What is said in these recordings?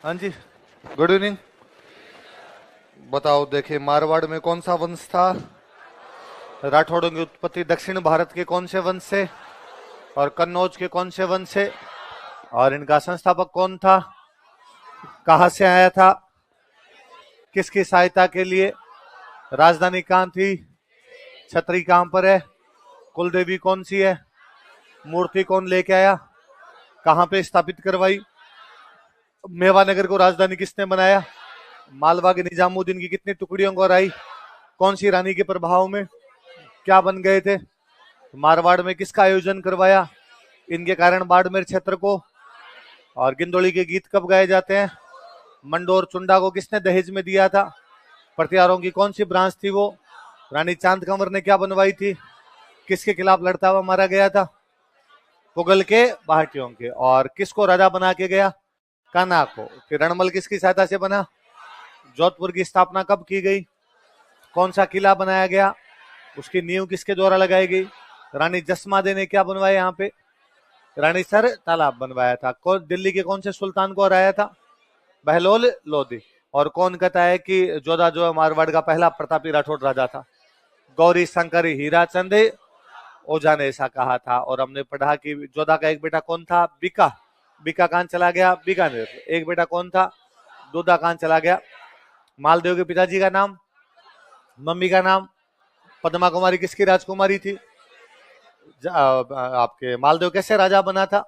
हाँ जी, good evening. बताओ, देखे मारवाड़ में कौन सा वंश था? राठौड़ों की उत्पत्ति दक्षिण भारत के कौन से वंश से और कन्नौज के कौन से वंश से? और इनका संस्थापक कौन था? कहां से आया था? किसकी सहायता के लिए? राजधानी कहां थी? छतरी कहां पर है? कुल देवी कौन सी है? मूर्ति कौन लेके आया? कहां पे स्थापित करवाई? मेवानगर को राजधानी किसने बनाया? मालवा के निजामुद्दीन की कितनी टुकड़ियों को हराई? कौन सी रानी के प्रभाव में क्या बन गए थे? मारवाड़ में किसका आयोजन करवाया इनके कारण बाड़मेर क्षेत्र को? और गिंदोली के गीत कब गाए जाते हैं? मंडोर चुंडा को किसने दहेज में दिया था? पटियारों की कौन सी ब्रांच थी वो? रानी चांद कंवर ने क्या बनवाई थी? किसके खिलाफ लड़ता हुआ मारा गया था? पुगल के भाटियों के। और किसको राजा बना के गया? कान्हा को। फिर रणमल किसकी सहायता से बना? जोधपुर की स्थापना कब की गई? कौन सा किला बनाया गया? उसकी नींव किसके द्वारा लगाई गई? रानी जसमादे ने क्या बनवाया यहाँ पे? रानी सर तालाब बनवाया था। कौन दिल्ली के कौन से सुल्तान को हराया था? बहलोल लोधी। और कौन कहता है कि जोधा जो है मारवाड़ का पहला प्रतापी राठौड़ राजा था? गौरी शंकर हीराचंद ओझा ने ऐसा कहा था। और हमने पढ़ा कि जोधा का एक बेटा कौन था? बीका। बीका कहां चला गया? बीकानेर। एक बेटा कौन था? दूधा कहां चला गया? मालदेव के पिताजी का नाम? मम्मी का नाम? पद्मा कुमारी किसकी राजकुमारी थी? आपके मालदेव कैसे राजा बना था?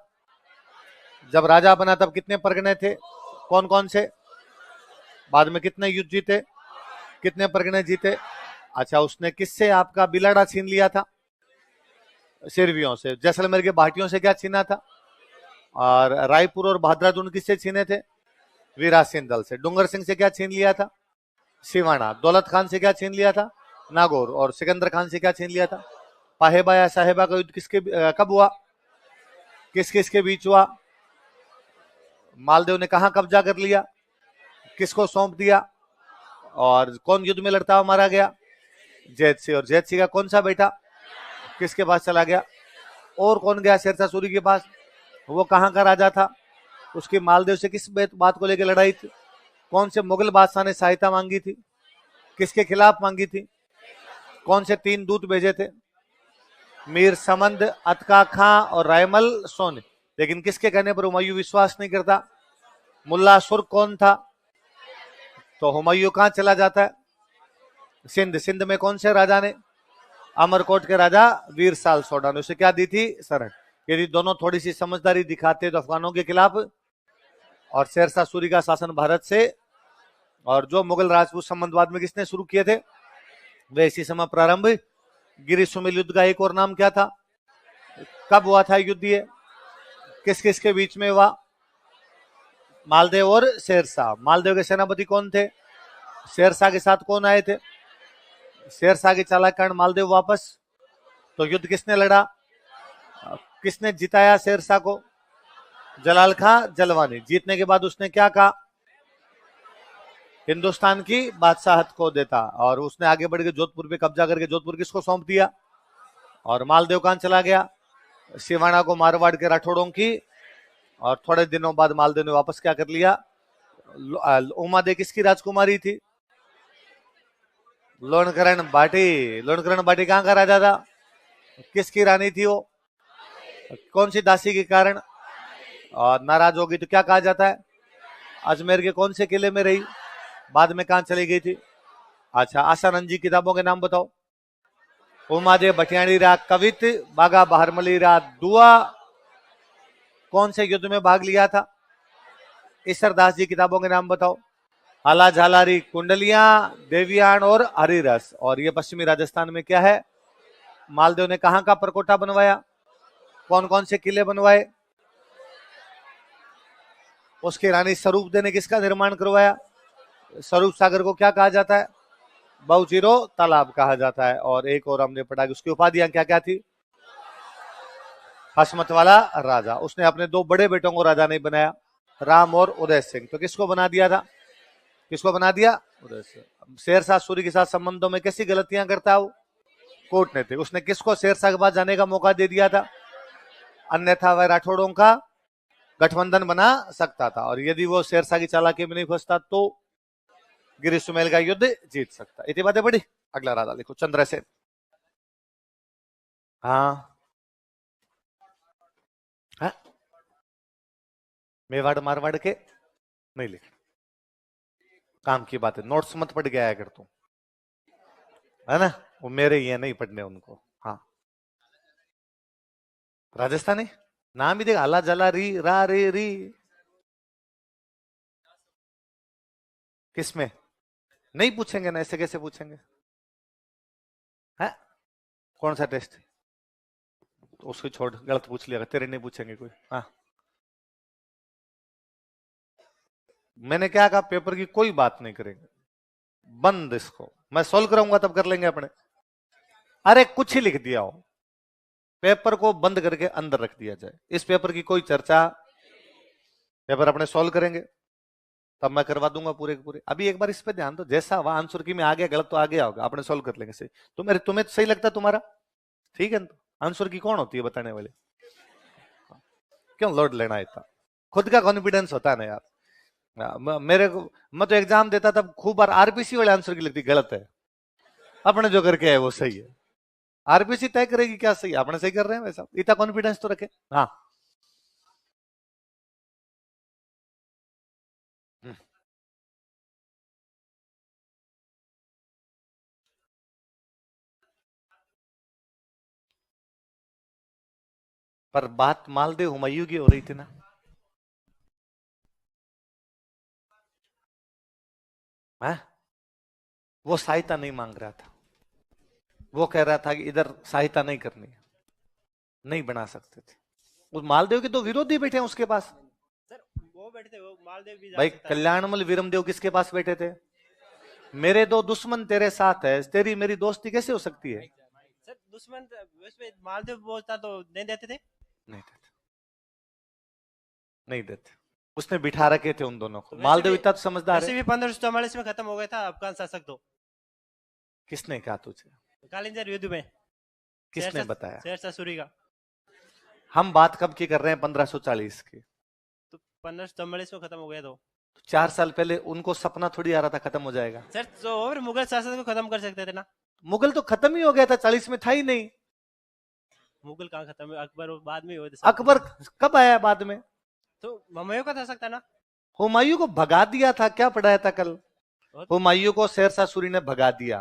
जब राजा बना तब कितने परगने थे? कौन कौन से? बाद में कितने युद्ध जीते? कितने परगने जीते? अच्छा, उसने किससे आपका बिलाड़ा छीन लिया था? सिरवियों से। जैसलमेर के भाटियों से क्या छीना था? और रायपुर और भाद्रादून किससे छीने थे? वीरासीन दल से। डूंगर सिंह से क्या छीन लिया था? सिवाना। दौलत खान से क्या छीन लिया था? नागौर। और सिकंदर खान से क्या छीन लिया था? पाहेबा या साहेबा का युद्ध कब हुआ? किस किस के बीच हुआ? मालदेव ने कहां कब्जा कर लिया? किसको सौंप दिया? और कौन युद्ध में लड़ता हुआ मारा गया? जैत सिंह। और जैत सिंह का कौन सा बेटा किसके पास चला गया? और कौन गया शेरशाह सूरी के पास? वो कहां का राजा था? उसकी मालदेव से किस बात को लेकर लड़ाई थी? कौन से मुगल बादशाह ने सहायता मांगी थी? किसके खिलाफ मांगी थी? कौन से 3 दूत भेजे थे? मीर समंद, अतका खां और रायमल सोनी। लेकिन किसके कहने पर हुमायूं विश्वास नहीं करता? मुल्ला सुर्ख कौन था? तो हुमायूं कहां चला जाता है? सिंध। सिंध में कौन से राजा ने? अमरकोट के राजा वीर साल सोडा ने उसे क्या दी थी? शरण। यदि दोनों थोड़ी सी समझदारी दिखाते तो अफगानों के खिलाफ और शेरशाह सूरी का शासन भारत से। और जो मुगल राजपूत संबंधवाद में किसने शुरू किए थे वे इसी समय प्रारंभ। गिरी सुमेल युद्ध का एक और नाम क्या था? कब हुआ था युद्ध ये? किस किस के बीच में हुआ? मालदेव और शेरशाह। मालदेव के सेनापति कौन थे? शेरशाह के साथ कौन आए थे? शेरशाह के चालाक कारण मालदेव वापस। तो युद्ध किसने लड़ा? किसने जिताया शेरशाह को? जलाल खां जलवानी। जीतने के बाद उसने क्या कहा? हिंदुस्तान की बादशाहत को देता। और उसने आगे बढ़ के जोधपुर पे कब्जा करके जोधपुर किसको सौंप दिया? और मालदेव कहां चला गया? सिवाना को मारवाड़ के राठौड़ों की। और थोड़े दिनों बाद मालदेव ने वापस क्या कर लिया? उमा दे किसकी राजकुमारी थी? लोणकरण बाटी। लोणकरण बाटी कहां का राजा था? किसकी रानी थी वो? कौन सी दासी के कारण? और नाराज होगी तो क्या कहा जाता है? अजमेर के कौन से किले में रही? बाद में कहां चली गई थी? अच्छा, आसानंद जी किताबों के नाम बताओ। उमादेव भटियाणी रा कवित, बागा बहारमली रा दुआ। कौन से युद्ध में भाग लिया था? ईसरदास जी किताबों के नाम बताओ। हाला झालारी, कुंडलियां, देवियान और हरिरस। और ये पश्चिमी राजस्थान में क्या है? मालदेव ने कहां का परकोटा बनवाया? कौन कौन से किले बनवाए? उसकी रानी स्वरूप दे ने किसका निर्माण करवाया? स्वरूप सागर को क्या कहा जाता है? बहुचिरो तालाब कहा जाता है। और एक और हमने पढ़ा कि उसकी उपाधियां क्या क्या थी? हसमत वाला राजा। उसने अपने 2 बड़े बेटों को राजा नहीं बनाया, राम और उदय सिंह। तो किसको बना दिया था? किसको बना दिया? उदय सिंह। शेरशाह सूरी के साथ संबंधों में कैसी गलतियां करता वो? कूटनीतिक। उसने किसको शेरशाह के पास जाने का मौका दे दिया था? अन्यथा वह राठौड़ों का गठबंधन बना सकता था, और यदि वो शेरशाह की चालाकी में नहीं फंसता तो गिरी सुमेल का युद्ध जीत सकता। इतनी बातें पढ़ी। अगला राजा लिखो, चंद्रसेन। हाँ, हाँ? मेवाड़ मारवाड़ के नहीं लिख, काम की बात है, नोट्स मत पढ़ के आया कर तू, है ना, वो मेरे ये नहीं पढ़ने उनको। हाँ, राजस्थानी नाम भी देख, आला जला री रा रे री, किसमें नहीं पूछेंगे ना, ऐसे कैसे पूछेंगे? है कौन सा टेस्ट? तो उसको छोड़, गलत पूछ लिया, तेरे नहीं पूछेंगे कोई। हाँ, मैंने क्या कहा, पेपर की कोई बात नहीं करेंगे, बंद इसको, मैं सोल्व कराऊंगा तब कर लेंगे अपने। अरे कुछ ही लिख दिया हो, पेपर को बंद करके अंदर रख दिया जाए, इस पेपर की कोई चर्चा, पेपर अपने सोल्व करेंगे तब मैं करवा दूंगा पूरे के पूरे। अभी एक बार इस पे ध्यान दो, जैसा वहां आंसर की में आ गया, गलत तो आ गया होगा, अपने सोल्व कर लेंगे सही। तुम्हें सही लगता है तुम्हारा, ठीक है ना? आंसर की कौन होती है बताने वाले? क्यों लोड लेना इतना, खुद का कॉन्फिडेंस होता है ना यार। मेरे को, मैं तो एग्जाम देता तब खूब बार आरपीसी वाले आंसर की लिखती, गलत है, अपने जो करके है वो सही है। आरपीसी तय करेगी क्या सही, अपने सही कर रहे हैं वैसा, इतना कॉन्फिडेंस तो रखे। हाँ, पर बात मालदेव हुमायूं की हो रही थी ना। है? वो सहायता नहीं मांग रहा था, वो कह रहा था कि इधर सहायता नहीं करनी है, नहीं बना सकते थे। उस मालदेव के तो विरोधी बैठे हैं उसके पास। सर वो बैठे थे, वो मालदेव भी जा भाई सकता है। कल्याणमल वीरमदेव किसके पास बैठे थे? मेरे दो दुश्मन तेरे साथ है, तेरी मेरी दोस्ती कैसे हो सकती है? सर दुश्मन उसमें मालदेव बोलता तो नहीं देते थे। नहीं देते, नहीं देते, उसने बिठा रखे थे उन दोनों को। तो मालदेव इतना तो समझदार वैसे है। भी 1544 में खत्म हो गया था अफगान शासक तो, किसने कहा तुझे? कालिंजर युद्ध में। किसने बताया? शेरशाह सूरी का। हम बात कब की कर रहे हैं? 1540 की। तो 1544 में खत्म हो गया तो 4 साल पहले उनको सपना थोड़ी आ रहा था खत्म हो जाएगा। सर, तो और मुगल शासन को खत्म कर सकते थे ना। मुगल तो खत्म ही हो गया था, 40 में था ही नहीं। मुगल कहाँ खत्म है, अकबर बाद में हुए थे। अकबर कब आया बाद में? तो हुमायूं का था सकता ना। हुमायूं को भगा दिया था, क्या पढ़ाया था कल? और हुमायूं को शेरशाह सूरी ने भगा दिया,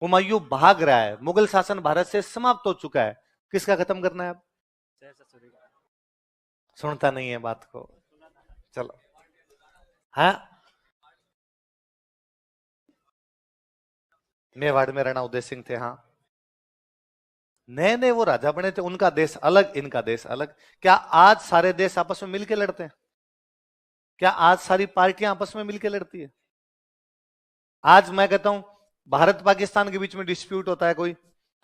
हुमायूं भाग रहा है, मुगल शासन भारत से समाप्त हो चुका है, किसका खत्म करना है अब? शेरशाह सूरी का। सुनता नहीं है बात को, चलो। हाँ, मेवाड़ में राणा उदय सिंह थे। हाँ, नए नए वो राजा बने थे, उनका देश अलग, इनका देश अलग। क्या आज सारे देश आपस में मिलके लड़ते हैं? क्या आज सारी पार्टियां आपस में मिलके लड़ती है? आज मैं कहता हूं भारत पाकिस्तान के बीच में डिस्प्यूट होता है, कोई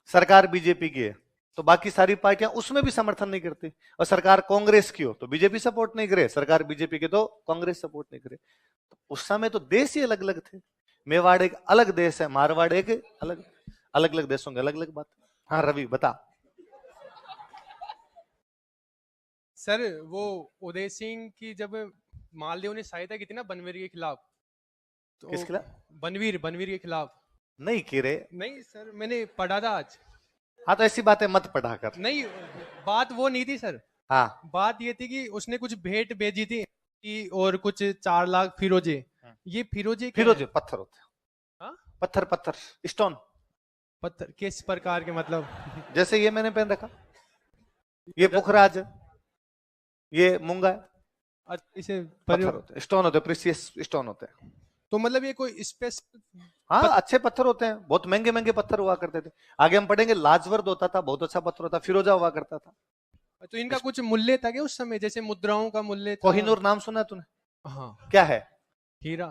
सरकार बीजेपी की है तो बाकी सारी पार्टियां उसमें भी समर्थन नहीं करती, और सरकार कांग्रेस की हो तो बीजेपी सपोर्ट नहीं करे, सरकार बीजेपी की तो कांग्रेस सपोर्ट नहीं करे। तो उस समय तो देश ही अलग अलग थे। मेवाड़ एक अलग देश है, मारवाड़ एक अलग, अलग अलग देशों की अलग अलग बात। हाँ रवि बता। सर वो उदय सिंह की जब मालदेव ने सहायता की थी ना बनवीर के खिलाफ, तो किस खिलाफ? बनवीर बनवीर के खिलाफ। नहीं की रे। नहीं सर, मैंने पढ़ा था आज। हाँ तो ऐसी बातें मत पढ़ा कर। नहीं, बात वो नहीं थी सर। हाँ, बात ये थी कि उसने कुछ भेंट भेजी थी और कुछ 4 लाख फिरोजे। ये फिरोजे क्या फिरोजे है? पत्थर होते हैं। हाँ? पत्थर, पत्थर स्टोन, पत्थर किस प्रकार के मतलब? जैसे ये मैंने पहन रखा, ये पुखराज, ये मूंगा है, इसे पत्थर होते हैं, स्टोन होते हैं, प्रीसियस स्टोन होते हैं। तो मतलब ये कोई स्पेस? हाँ अच्छे पत्थर होते हैं, बहुत महंगे महंगे पत्थर हुआ करते थे। आगे हम पढ़ेंगे, लाजवर्द होता था, बहुत अच्छा पत्थर होता, फिरोजा हुआ करता था। तो इनका कुछ मूल्य था क्या उस समय, जैसे मुद्राओं का मूल्य था? कोहिनूर नाम सुना है तूने? हाँ। क्या है? हीरा।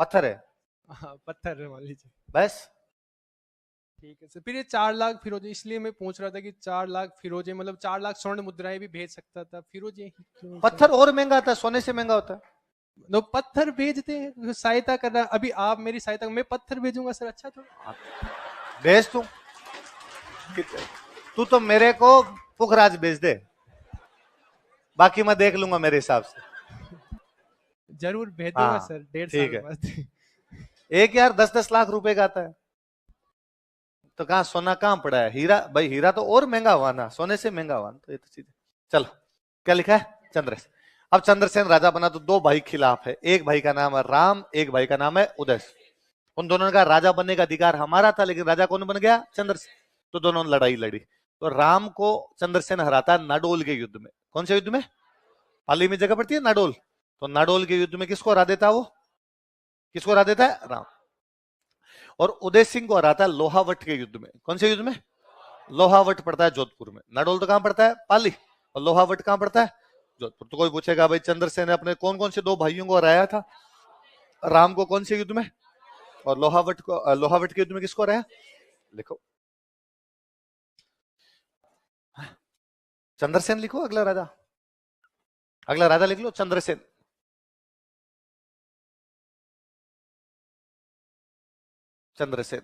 पत्थर है। हाँ पत्थर है मान लीजिए। बस ठीक है सर। फिर ये 4 लाख फिरोजे, इसलिए मैं पूछ रहा था कि 4 लाख फिरोजे मतलब 4 लाख स्वर्ण मुद्राएं भी भेज सकता था, फिरोजे ही क्यों? पत्थर और महंगा आता है, सोने से महंगा होता है। तो पत्थर भेजते हैं, सहायता कर रहा है। अभी आप मेरी सहायता, मैं पत्थर भेजूंगा सर, अच्छा तो भेज तू तो मेरे को पुखराज भेज दे, बाकी मैं देख लूंगा मेरे हिसाब से। जरूर भेज दूंगा हाँ, सर, 1.5 ठीक साल है। बाद। एक यार 10-10 लाख रुपए का आता है, तो कहाँ सोना कहाँ पड़ा है? हीरा भाई, हीरा तो और महंगा हुआ ना, सोने से महंगा हुआ ना, तो ये तो चीज। चलो, क्या लिखा है? चंद्रसेन। अब चंद्रसेन राजा बना तो दो भाई खिलाफ है, एक भाई का नाम है राम, एक भाई का नाम है उदय। उन दोनों ने कहा राजा बनने का अधिकार हमारा था, लेकिन राजा कौन बन गया? चंद्रसेन। तो दोनों ने लड़ाई लड़ी, तो राम को चंद्रसेन हराता है नाडोल के युद्ध में। कौन से युद्ध में? पाली में जगह पड़ती है नाडोल, तो नाडोल के युद्ध में किसको हरा देता है वो? किसको हरा देता है? राम। और उदय सिंह को हराता है लोहावट के युद्ध में। कौन से युद्ध में? लोहावट पड़ता है जोधपुर में। नाडोल तो कहां पड़ता है? पाली। और लोहावट कहां पड़ता है? जोधपुर। तो कोई पूछेगा भाई चंद्रसेन ने अपने कौन कौन से दो भाइयों को हराया था? राम को कौन से युद्ध में? और लोहावट के युद्ध में किसको हराया? लिखो, चंद्रसेन लिखो। अगला राजा लिख लो चंद्रसेन। चंद्रसेन।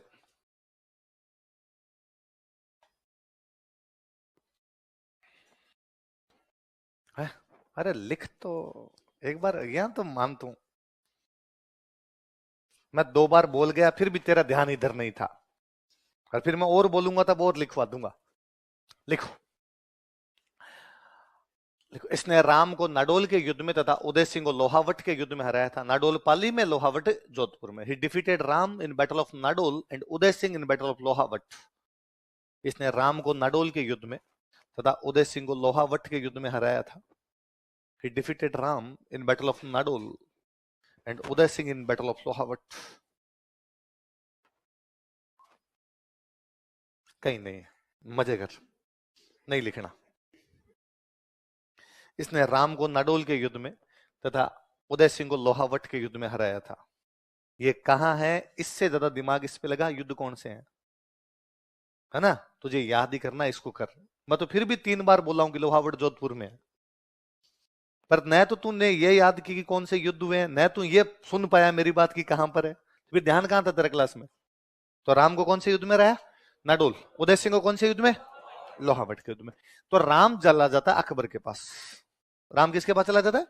है? अरे लिख तो, एक बार ज्ञान तो मानता हूं, मैं 2 बार बोल गया फिर भी तेरा ध्यान इधर नहीं था, और फिर मैं और बोलूंगा तब और लिखवा दूंगा। लिखो, लिखो। इसने राम को नाडोल के युद्ध में तथा उदय सिंह को लोहावट के युद्ध में हराया था। नाडोल पाली में, लोहावट जोधपुर में। ही defeated Ram in battle of Nadol and Uday Singh in battle of Lohawat. इसने राम को नाडोल के युद्ध में तथा उदय सिंह को लोहावट के युद्ध में हराया था। He defeated Ram in Battle of Nadol and Uday Singh in Battle of Lohavat. कहीं नहीं, मजे कर, नहीं लिखना। इसने राम को नाडोल के युद्ध में तथा उदय सिंह को लोहावट के युद्ध में हराया था। ये कहां है? इससे ज्यादा दिमाग इस पे लगा, युद्ध कौन से हैं, है ना? तुझे याद ही करना, इसको कर। मैं तो फिर भी 3 बार बोला हूं कि लोहावट जोधपुर में है, पर न तो तूने ये याद की कि कौन से युद्ध हुए हैं, न तू ये सुन पाया मेरी बात की कहां पर है। फिर ध्यान कहां था तेरा क्लास में? तो राम को कौन से युद्ध में रहा? नाडोल। उदय सिंह को कौन से युद्ध में? लोहावट के युद्ध में। तो राम चला जाता अकबर के पास। राम किसके पास चला जाता है?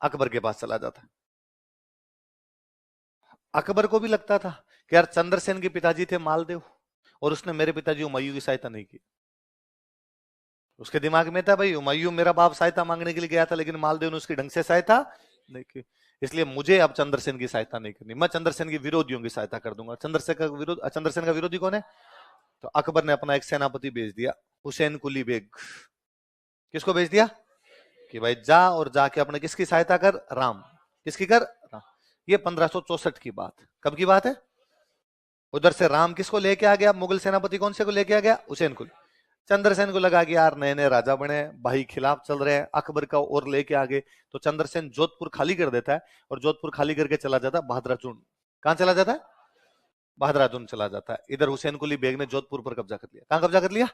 अकबर के पास चला जाता है। अकबर को भी लगता था कि यार चंद्रसेन के पिताजी थे मालदेव, और उसने मेरे पिताजी हुमायूं की सहायता नहीं की। उसके दिमाग में था भाई हुमायूं मेरा बाप सहायता मांगने के लिए गया था, लेकिन मालदेव ने उसकी ढंग से सहायता नहीं की, इसलिए मुझे अब चंद्रसेन की सहायता नहीं करनी, मैं चंद्रसेन के विरोधियों की सहायता कर दूंगा। चंद्रसेन का विरोधी कौन है? तो अकबर ने अपना एक सेनापति भेज दिया, हुसैन कुली बेग। किसको भेज दिया? कि भाई जा और जाके अपने किसकी सहायता कर? राम। किसकी कर? राम। ये 1564 की बात। कब की बात है? उधर से राम किसको लेके आ गया? मुगल सेनापति कौन से को लेके आ गया? हुसैन कुली। चंद्रसेन को लगा कि यार नए नए राजा बने, भाई खिलाफ चल रहे हैं, अकबर का और लेके आगे। तो चंद्रसेन जोधपुर खाली कर देता है, और जोधपुर खाली करके चला जाता है बहादुराचूर्ण। कहां चला जाता है? बहादुराचूर्ण चला जाता है। इधर हुसैन कुली बेग ने जोधपुर पर कब्जा कर लिया। कहां कब्जा कर लिया?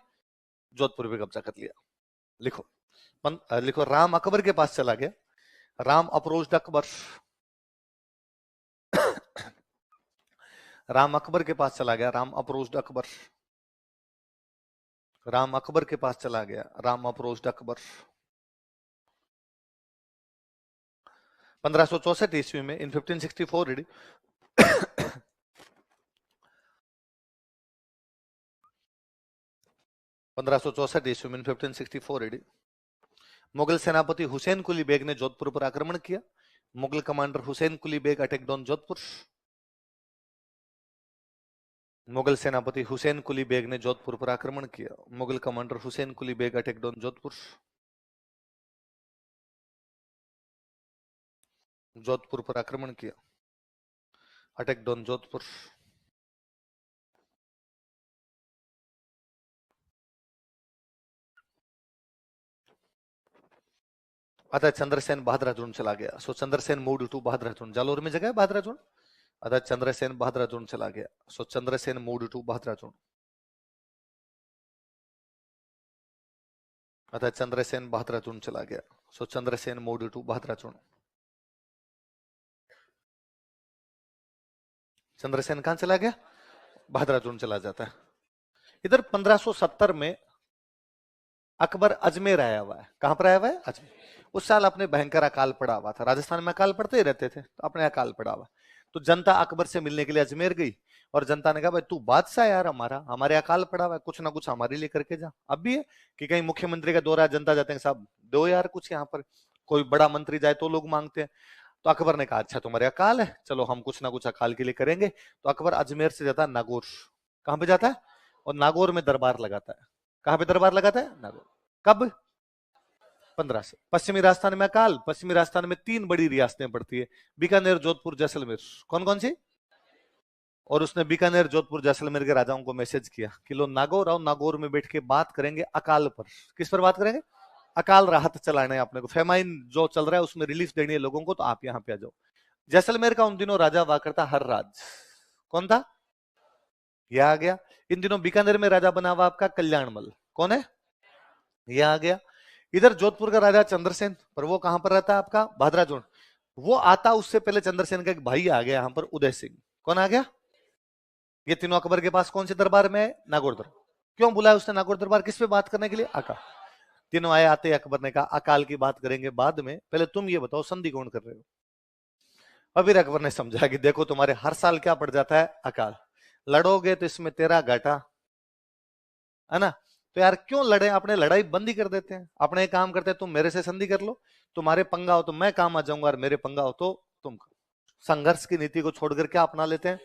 जोधपुर पे कब्जा कर लिया। लिखो, लिखो, राम अकबर के पास चला गया। राम अप्रोच्ड अकबर। राम अकबर के पास चला गया। राम अप्रोच्ड अकबर। राम अकबर के पास चला गया। राम अप्रोच्ड अकबर। 1564 ईस्वी में, इन 1564 रेडी, 1564 ईस्वी में, 1564 रेडी, मुगल सेनापति हुसैन कुली बेग ने जोधपुर पर आक्रमण किया। Mughal commander Hussain Quli Beg attacked on Jodhpur. Mughal सेनापति हुसैन कुली बेग ने जोधपुर पर आक्रमण किया। Mughal commander Hussain Quli Beg attacked on Jodhpur. Jodhpur पर आक्रमण किया, अटैक्ड ऑन जोधपुर। अतः चंद्रसेन बहादुराचूर्ण चला गया। सो चंद्रसेन मूव्ड टू बहादुराचूर्ण। जालोर में जगह है बहादुराचूर्ण। अतः चंद्रसेन बहादुराचूर्ण चला गया। सो चंद्रसेन मूव्ड टू बहादुराचूर्ण। अतः चंद्रसेन बहादुराचूर्ण चला गया। सो चंद्रसेन मूव्ड टू बहादुराचूर्ण। चंद्रसेन कहां चला गया? बहादुराचूर्ण चला जाता है। इधर 1570 में अकबर अजमेर आया हुआ है। कहां पर आया हुआ है? अजमेर। उस साल अपने भयंकर अकाल पड़ा हुआ था, राजस्थान में अकाल पड़ते ही रहते थे, तो अपने अकाल पड़ा हुआ। तो जनता अकबर से मिलने के लिए अजमेर गई और जनता ने कहा भाई तू बादशाह यार, हमारा हमारे अकाल पड़ा हुआ है, कुछ ना कुछ हमारे लिए करके जा। अब भी है कि कहीं मुख्यमंत्री का दौरा, जनता जाते हैं साहब दो यार कुछ यहाँ पर, कोई बड़ा मंत्री जाए तो लोग मांगते हैं। तो अकबर ने कहा अच्छा तुम्हारे अकाल है, चलो हम कुछ ना कुछ अकाल के लिए करेंगे। तो अकबर अजमेर से जाता है नागौर। कहां पे जाता है? और नागौर में दरबार लगाता है। कहां पे दरबार लगाता है? नागौर। कब? 15 से। पश्चिमी राजस्थान में अकाल, पश्चिमी राजस्थान में 3 बड़ी रियासतें पड़ती है, बीकानेर, जोधपुर, जैसलमेर। कौन कौन सी? और उसने बीकानेर, जोधपुर, जैसलमेर के राजाओं को मैसेज किया कि लो नागौर आओ, नागौर में बैठ के बात करेंगे अकाल पर। किस पर बात करेंगे? अकाल राहत चलाना है अपने को, फेमाइन जो चल रहा है उसमें रिलीफ देनी है लोगों को, तो आप यहाँ पे आ जाओ। जैसलमेर का उन दिनों राजा हुआ करता हर्राज। कौन था? यह आ गया। इन दिनों बीकानेर में राजा बना हुआ आपका कल्याणमल। कौन है? यह आ गया। इधर जोधपुर का राजा चंद्रसेन, पर वो कहां पर रहता है आपका? भादराजोड़। वो आता उससे पहले चंद्रसेन का एक भाई आ गया यहां पर, उदय सिंह। कौन आ गया? ये तीनों अकबर के पास कौन से दरबार में है? नागौर दरबार। क्यों बुलाया उसने नागौर दरबार? किस पे बात करने के लिए? अकाल। तीनों आए, आते अकबर ने कहा अकाल की बात करेंगे बाद में, पहले तुम ये बताओ संधि कौन कर रहे हो? और फिर अकबर ने समझा कि देखो तुम्हारे हर साल क्या पड़ जाता है? अकाल। लड़ोगे तो इसमें तेरा घाटा है ना, तो यार क्यों लड़े, अपने लड़ाई बंद ही कर देते हैं, अपने काम करते हैं, तुम मेरे से संधि कर लो, तुम्हारे पंगा हो तो मैं काम आ जाऊंगा, और मेरे पंगा हो तो तुम। संघर्ष की नीति को छोड़कर क्या अपना लेते हैं?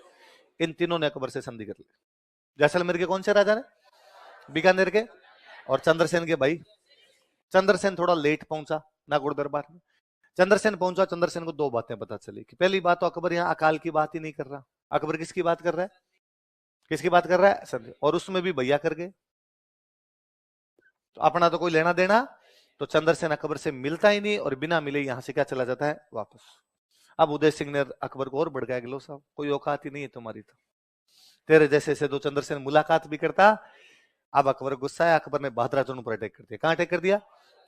इन तीनों ने अकबर से संधि कर ली। जैसलमेर के कौन से राजा ने? बीकानेर के और चंद्रसेन के भाई। चंद्रसेन थोड़ा लेट पहुंचा नागौर दरबार में। चंद्रसेन पहुंचा, चंद्रसेन को दो बातें पता चली कि पहली बात तो अकबर यहाँ अकाल की बात ही नहीं कर रहा। अकबर किसकी बात कर रहा है? किसकी बात कर रहा है? संधि। और उसमें भी भैया कर गए, तो अपना तो कोई लेना देना। तो चंद्रसेन अकबर से मिलता ही नहीं, और बिना मिले यहां से क्या चला जाता है? वापस। अब उदय सिंह ने अकबर को और भड़काया कि लो साहब कोई औकात ही नहीं है तुम्हारी, तो तेरे जैसे से तो चंद्रसेन मुलाकात भी करता। अब अकबर गुस्सा है, अकबर ने बहादुर पर अटैक कर दिया। कहां अटैक कर दिया?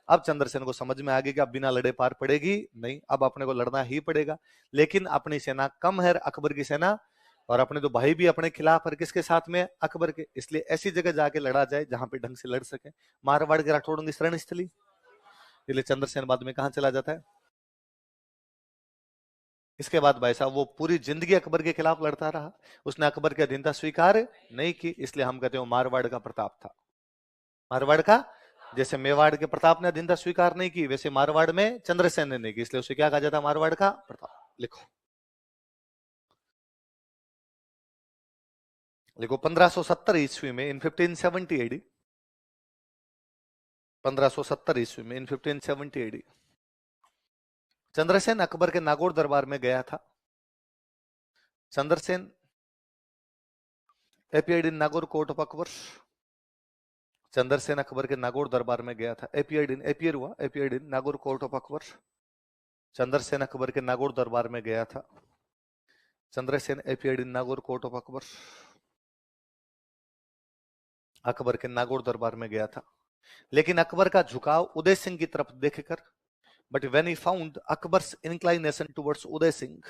अब चंद्रसेन को समझ में आ गया कि अब बिना लड़े पार पड़ेगी नहीं, अब अपने को लड़ना ही पड़ेगा। लेकिन अपनी सेना कम है अकबर की सेना, और अपने तो भाई भी अपने खिलाफ है, किसके साथ में? अकबर के। इसलिए ऐसी जगह जाके लड़ा जाए जहां पे ढंग से लड़ सके। मारवाड़ के राठौड़ों की शरण स्थली। इसलिए चंद्रसेन बाद में कहां चला जाता है? इसके बाद भाई साहब वो पूरी जिंदगी अकबर के खिलाफ लड़ता रहा, उसने अकबर की अधीनता स्वीकार नहीं की, इसलिए हम कहते हैं मारवाड़ का प्रताप था। मारवाड़ का, जैसे मेवाड़ के प्रताप ने अधीनता स्वीकार नहीं की, वैसे मारवाड़ में चंद्रसेन ने नहीं की, इसलिए उसे क्या कहा जाता? मारवाड़ का प्रताप। लिखो लिखो 1570 ईस्वी में, इन 1570 एडी, 1570 ईस्वी में, इन 1570 एडी, चंद्रसेन अकबर के नागौर दरबार में गया था। Chandrasen appeared in Nagaur court of Akbar. Chandrasen Akbar के नागौर दरबार में गया था। appear हुआ, appeared in Nagaur court of Akbar. Chandrasen Akbar के नागौर दरबार में गया था। Chandrasen appeared in Nagaur court of Akbar. Akbar के नागौर दरबार में गया था, लेकिन अकबर का झुकाव उदय सिंह की तरफ देखकर, but when he found Akbar's inclination towards Uday Singh,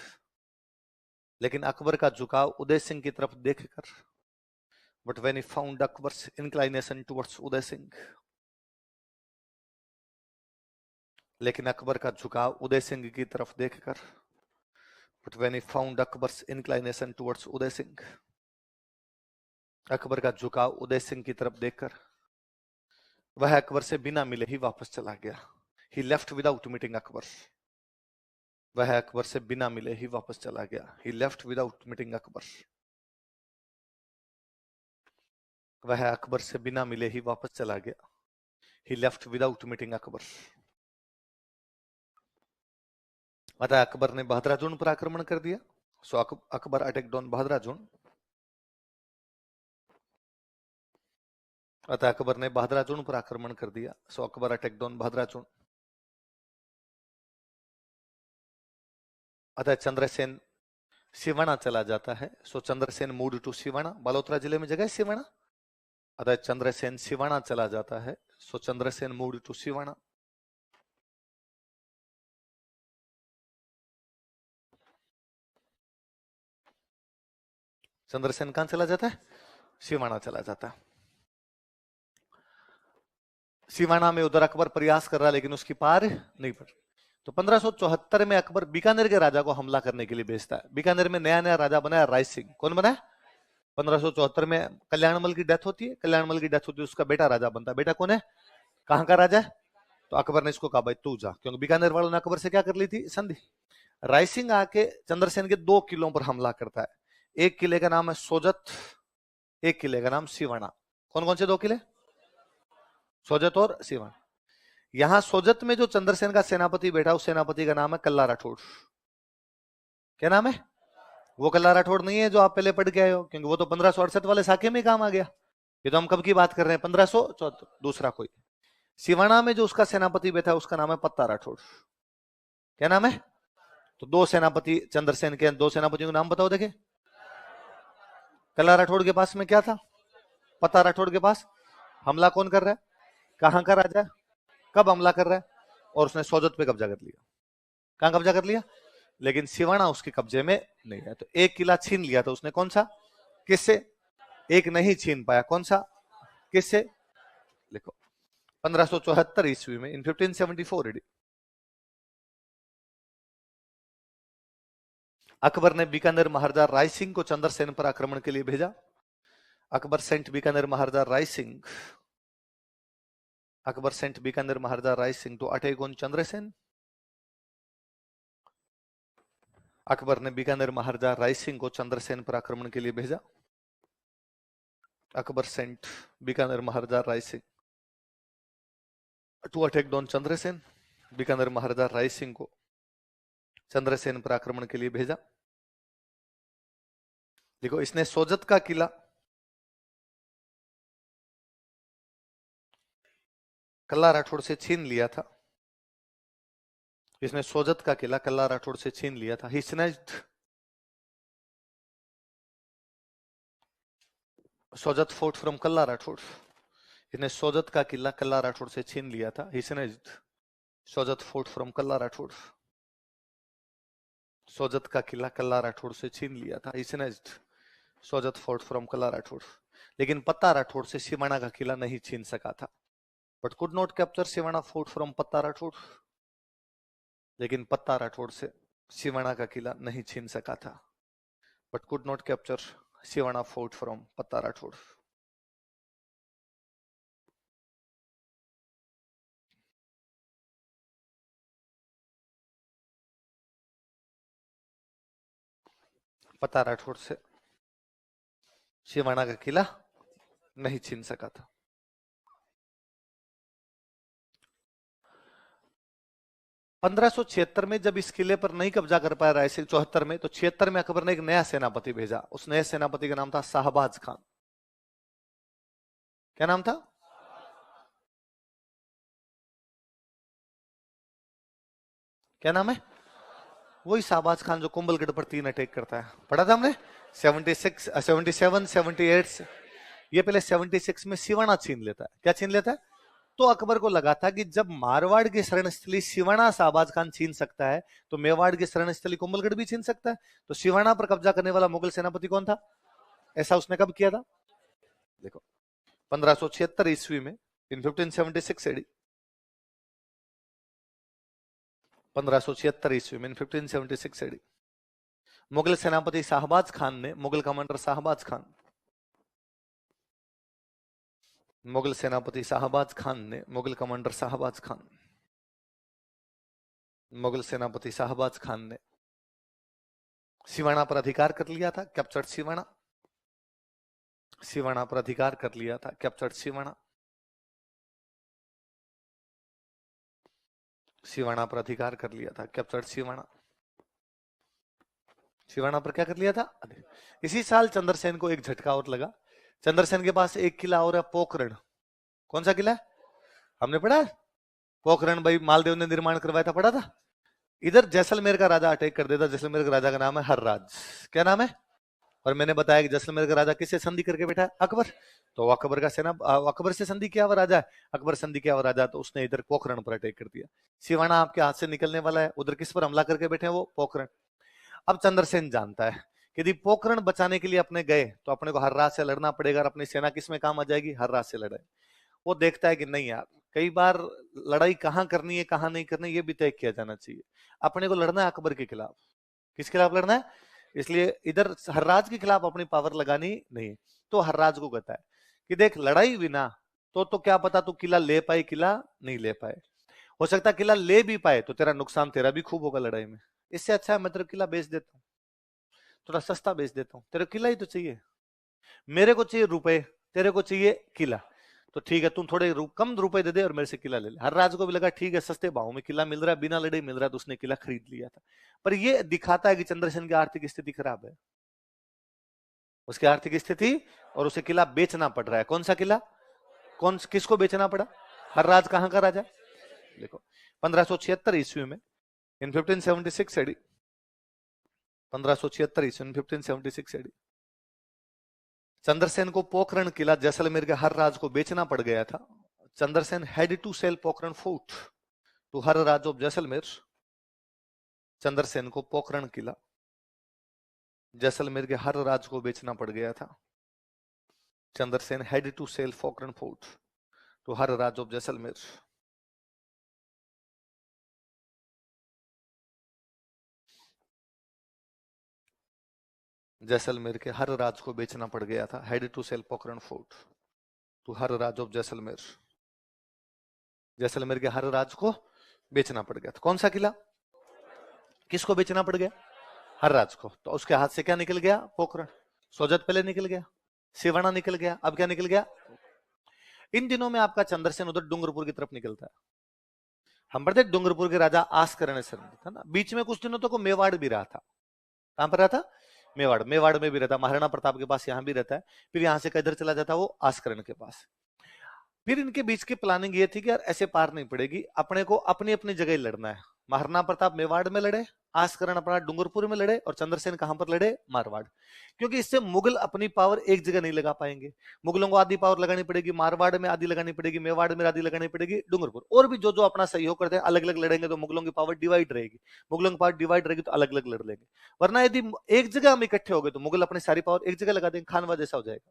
लेकिन अकबर का झुकाव उदय सिंह की तरफ देखकर, but when he found Akbar's inclination towards Uday Singh, लेकिन अकबर का झुकाव उदय सिंह की तरफ देखकर, but when he found Akbar's inclination towards Uday Singh, Akbar का झुकाव उदय सिंह की तरफ देखकर वह अकबर से बिना मिले ही वापस चला गया। ही लेफ्ट विदाउट मीटिंग अकबर। वह अकबर से बिना मिले ही वापस चला गया। ही लेफ्ट विदाउट मीटिंग अकबर। वह अकबर से बिना मिले ही वापस चला गया। ही लेफ्ट विदाउट मीटिंग अकबर। अतः अकबर ने बहादुराजून पर आक्रमण कर दिया। सो अकबर अटैक्ड ऑन बहादुराजून। अतः अकबर ने बहादुराजून पर आक्रमण कर दिया। सो अकबर अटैक्ड ऑन बहादुराजून। अतः चंद्रसेन सिवाना चला जाता है। सो चंद्रसेन मूड टू सिवाना। बालोतरा जिले में जगह है सिवाना। अतः चंद्रसेन सिवाना चला जाता है। सो चंद्रसेन मूड टू सिवाना। चंद्रसेन कहां चला जाता है? सिवाना चला जाता है। सिवाना में उधर अकबर प्रयास कर रहा लेकिन उसकी पार नहीं पड़। तो 1574 में अकबर बीकानेर के राजा को हमला करने के लिए भेजता है। बीकानेर में नया नया राजा बनाया राय सिंह। कौन बना है? 1574 में कल्याणमल की डेथ होती है। कल्याणमल की डेथ होती है, उसका बेटा राजा बनता है। बेटा कौन है? कहां का राजा है? तो अकबर ने इसको कहा भाई तू जा, क्योंकि बीकानेर वालों ने अकबर से क्या कर ली थी? संधि। राय सिंह आके चंद्रसेन के 2 किलों पर हमला करता है। एक किले का नाम है सोजत, एक किले का नाम सिवाना। कौन कौन से 2 किले? सोजत और सिवाना। यहां सोजत में जो चंद्रसेन का सेनापति बैठा, उस सेनापति का नाम है कल्ला राठौड़। क्या नाम है? वो कल्ला राठौड़ नहीं है जो आप पहले पढ़ के आए हो, क्योंकि वो तो 1568 वाले साके में काम आ गया। ये तो हम कब की बात कर रहे हैं? 1574। दूसरा कोई सिवाना में जो उसका सेनापति बैठा, उसका नाम है पत्ता राठौड़। क्या नाम है? तो 2 सेनापति चंद्रसेन के, 2 सेनापतियों के नाम बताओ देखे। कल्ला राठौड़ के पास में क्या था? पत्ता राठौड़ के पास। हमला कौन कर रहा है? कहां का राजा? कब हमला कर रहा है? और उसने सोजत पे कब्जा कर लिया। कहां कब्जा कर लिया? लेकिन सिवाना उसके कब्जे में नहीं है। तो एक किला छीन लिया था उसने। कौन सा? किससे? एक नहीं छीन पाया। कौन सा? किससे? लिखो 1574 ईस्वी में, इन 1574 एडी, अकबर ने बीकानेर महाराजा राय सिंह को चंद्रसेन पर आक्रमण के लिए भेजा। Akbar sent Bikaner Maharaja Rai Singh, Akbar sent Bikaner Maharaja Rai Singh to attack on Chandrasen. Akbar ने बीकानेर महाराजा राय सिंह को चंद्रसेन पर आक्रमण के लिए भेजा। Akbar sent Bikaner Maharaja Rai Singh to attack don Chandrasen. Bikaner Maharaja Rai Singh को चंद्रसेन पर आक्रमण के लिए भेजा। देखो, इसने सोजत का किला कल्ला राठौड़ से छीन लिया था। इसने सोजत का किला कल्ला राठौड़ से छीन लिया था। ही स्नैच्ड सोजत फोर्ट फ्रॉम कल्ला राठौड़। इसने सोजत का किला कल्ला राठौड़ से छीन लिया था। ही स्नैच्ड सोजत फोर्ट फ्रॉम कल्ला राठौड़। सोजत का किला कल्ला राठौड़ से छीन लिया था। ही स्नैच्ड सोजत फोर्ट फ्रॉम कल्ला राठौड़। लेकिन पत्ता राठौड़ से सिवाना का किला नहीं छीन सका था। But could not capture Siwana fort from पत्ता राठौड़। लेकिन पत्ता राठौड़ से सिवाना का किला नहीं छीन सका था। But could not capture Siwana fort from पत्ता राठौड़। पत्ता राठौड़ से सिवाना का किला नहीं छीन सका था। 1576 में जब इस किले पर नहीं कब्जा कर पाया राय सिंह, 74 में, तो 76 में अकबर ने एक नया सेनापति भेजा। उस नए सेनापति का नाम था शाहबाज खान। क्या नाम था? क्या नाम है? वही शाहबाज खान जो कुंभलगढ़ पर 3 अटैक करता है। पढ़ा था हमने 76, 77, 78 से। ये पहले 76 में सिवाना छीन लेता है। क्या छीन लेता है? तो अकबर को लगा था कि जब मारवाड़ की शरणस्थली सिवाना शाहबाज खान छीन सकता है, तो मेवाड़ की शरणस्थली कुंभलगढ़ भी छीन सकता है। तो सिवाना पर कब्जा करने वाला मुगल सेनापति कौन था? ऐसा उसने कब किया था? देखो 1576 ईस्वी में, इन 1576 एडी, 1576 ईस्वी में, इन 1576 एडी, मुगल सेनापति शाहबाज खान ने, मुगल कमांडर शाहबाज खान, मुगल सेनापति शाहबाज खान ने, मुगल कमांडर शाहबाज खान, मुगल सेनापति शाहबाज खान ने सिवाना पर अधिकार कर लिया था। कैप्चर्ड सिवाना। सिवाना पर अधिकार कर लिया था। कैप्चर्ड सिवाना। सिवाना पर अधिकार कर लिया था। कैप्चर्ड सिवाना। सिवाना पर क्या कर लिया था? इसी साल चंद्रसेन को एक झटका और लगा। चंद्रसेन के पास एक किला और है, पोखरण। कौन सा किला है? हमने पढ़ा है पोखरण, भाई मालदेव ने निर्माण करवाया था। पढ़ा था। इधर जैसलमेर का राजा अटैक कर देता। जैसलमेर का राजा का नाम है हर्राज। क्या नाम है? और मैंने बताया कि जैसलमेर का राजा किससे संधि करके बैठा है? अकबर। तो अकबर का सेना, अकबर से संधि किया हुआ राजा है। अकबर संधि किया हुआ राजा, तो उसने इधर पोखरण पर अटैक कर दिया। सिवाना आपके हाथ से निकलने वाला है। उधर किस पर हमला करके बैठे हैं? वो पोखरण। अब चंद्रसेन जानता है कि यदि पोखरण बचाने के लिए अपने गए तो अपने को हर्राज से लड़ना पड़ेगा। और अपनी सेना किस में काम आ जाएगी? हर्राज से लड़ाई। वो देखता है कि नहीं यार, कई बार लड़ाई कहाँ करनी है कहाँ नहीं करनी ये भी तय किया जाना चाहिए। अपने को लड़ना है अकबर के खिलाफ, किस खिलाफ लड़ना है, इसलिए इधर हर्राज के खिलाफ अपनी पावर लगानी नहीं। तो हर्राज को कहता है कि देख लड़ाई बिना तो क्या पता तू किला ले पाए किला नहीं ले पाए, हो सकता है किला ले भी पाए तो तेरा नुकसान तेरा भी खूब होगा लड़ाई में। इससे अच्छा है मैं तेरा किला बेच देता हूँ, थोड़ा सस्ता बेच देता हूँ, तेरा किला ही तो चाहिए, मेरे को चाहिए रुपए, तेरे को चाहिए किला, तो ठीक है तुम थोड़े कम रुपए दे दे और मेरे से किला ले ले। हर राज को भी लगा ठीक है सस्ते भाव में किला मिल रहा है, बिना लड़े मिल रहा है, तो उसने किला खरीद लिया था। पर ये दिखाता है कि चंद्रसेन की आर्थिक स्थिति खराब है, उसकी आर्थिक स्थिति, और उसे किला बेचना पड़ रहा है। कौन सा किला, कौन किसको बेचना पड़ा, हर राज कहां का राजा, देखो 1576 ईस्वी में, इन 1576 एडी, 1576 ईस्वी में 1576 एडी, चंद्रसेन को पोखरण किला जैसलमेर के हर राज को बेचना पड़ गया था। Chandrasen had to sell Pokhran fort to Har Raj of Jaisalmer. Chandrasen को पोखरण किला जैसलमेर के हर राज को बेचना पड़ गया था। Chandrasen had to sell Pokhran fort to Har Raj of Jaisalmer. Jaisalmer के हर राज को बेचना पड़ गया था, had to sell Pokhran fort to Har Raj of Jaisalmer. Jaisalmer के हर राज को बेचना पड़ गया था। कौन सा किला, किसको बेचना पड़ गया, हर राज को। तो उसके हाथ से क्या निकल गया, पोखरण। सोजत पहले निकल गया, सिवाना निकल गया, अब क्या निकल गया। इन दिनों में आपका चंद्रसेन उधर डूंगरपुर की तरफ निकलता है। हम पढ़ते डूंगरपुर के राजा आस्करण था ना, बीच में कुछ दिनों तक तो मेवाड़ भी रहा था। कहां पर रहा था, मेवाड़, मेवाड़ में भी रहता, महाराणा प्रताप के पास यहां भी रहता है, फिर यहां से किधर चला जाता वो आस्करण के पास। फिर इनके बीच की प्लानिंग ये थी कि यार ऐसे पार नहीं पड़ेगी, अपने को अपनी अपनी जगह लड़ना है। महाराणा प्रताप मेवाड़ में लड़े, आस्करण अपना डूंगरपुर में लड़े, और चंद्रसेन कहां पर लड़े, मारवाड़। क्योंकि इससे मुगल अपनी पावर एक जगह नहीं लगा पाएंगे, मुगलों को आधी पावर लगानी पड़ेगी, मारवाड़ में आधी लगानी पड़ेगी, मेवाड़ में आधी लगानी पड़ेगी, डूंगरपुर और भी जो जो अपना सहयोग करते हैं अलग अलग लड़ेंगे तो मुगलों की पावर डिवाइड रहेगी। मुगलों की पावर डिवाइड रहेगी तो अलग अलग लड़ लेंगे, वरना यदि एक जगह हम इकट्ठे हो गए तो मुगल अपनी सारी पावर एक जगह लगा देंगे, खानवा जैसा हो जाएगा।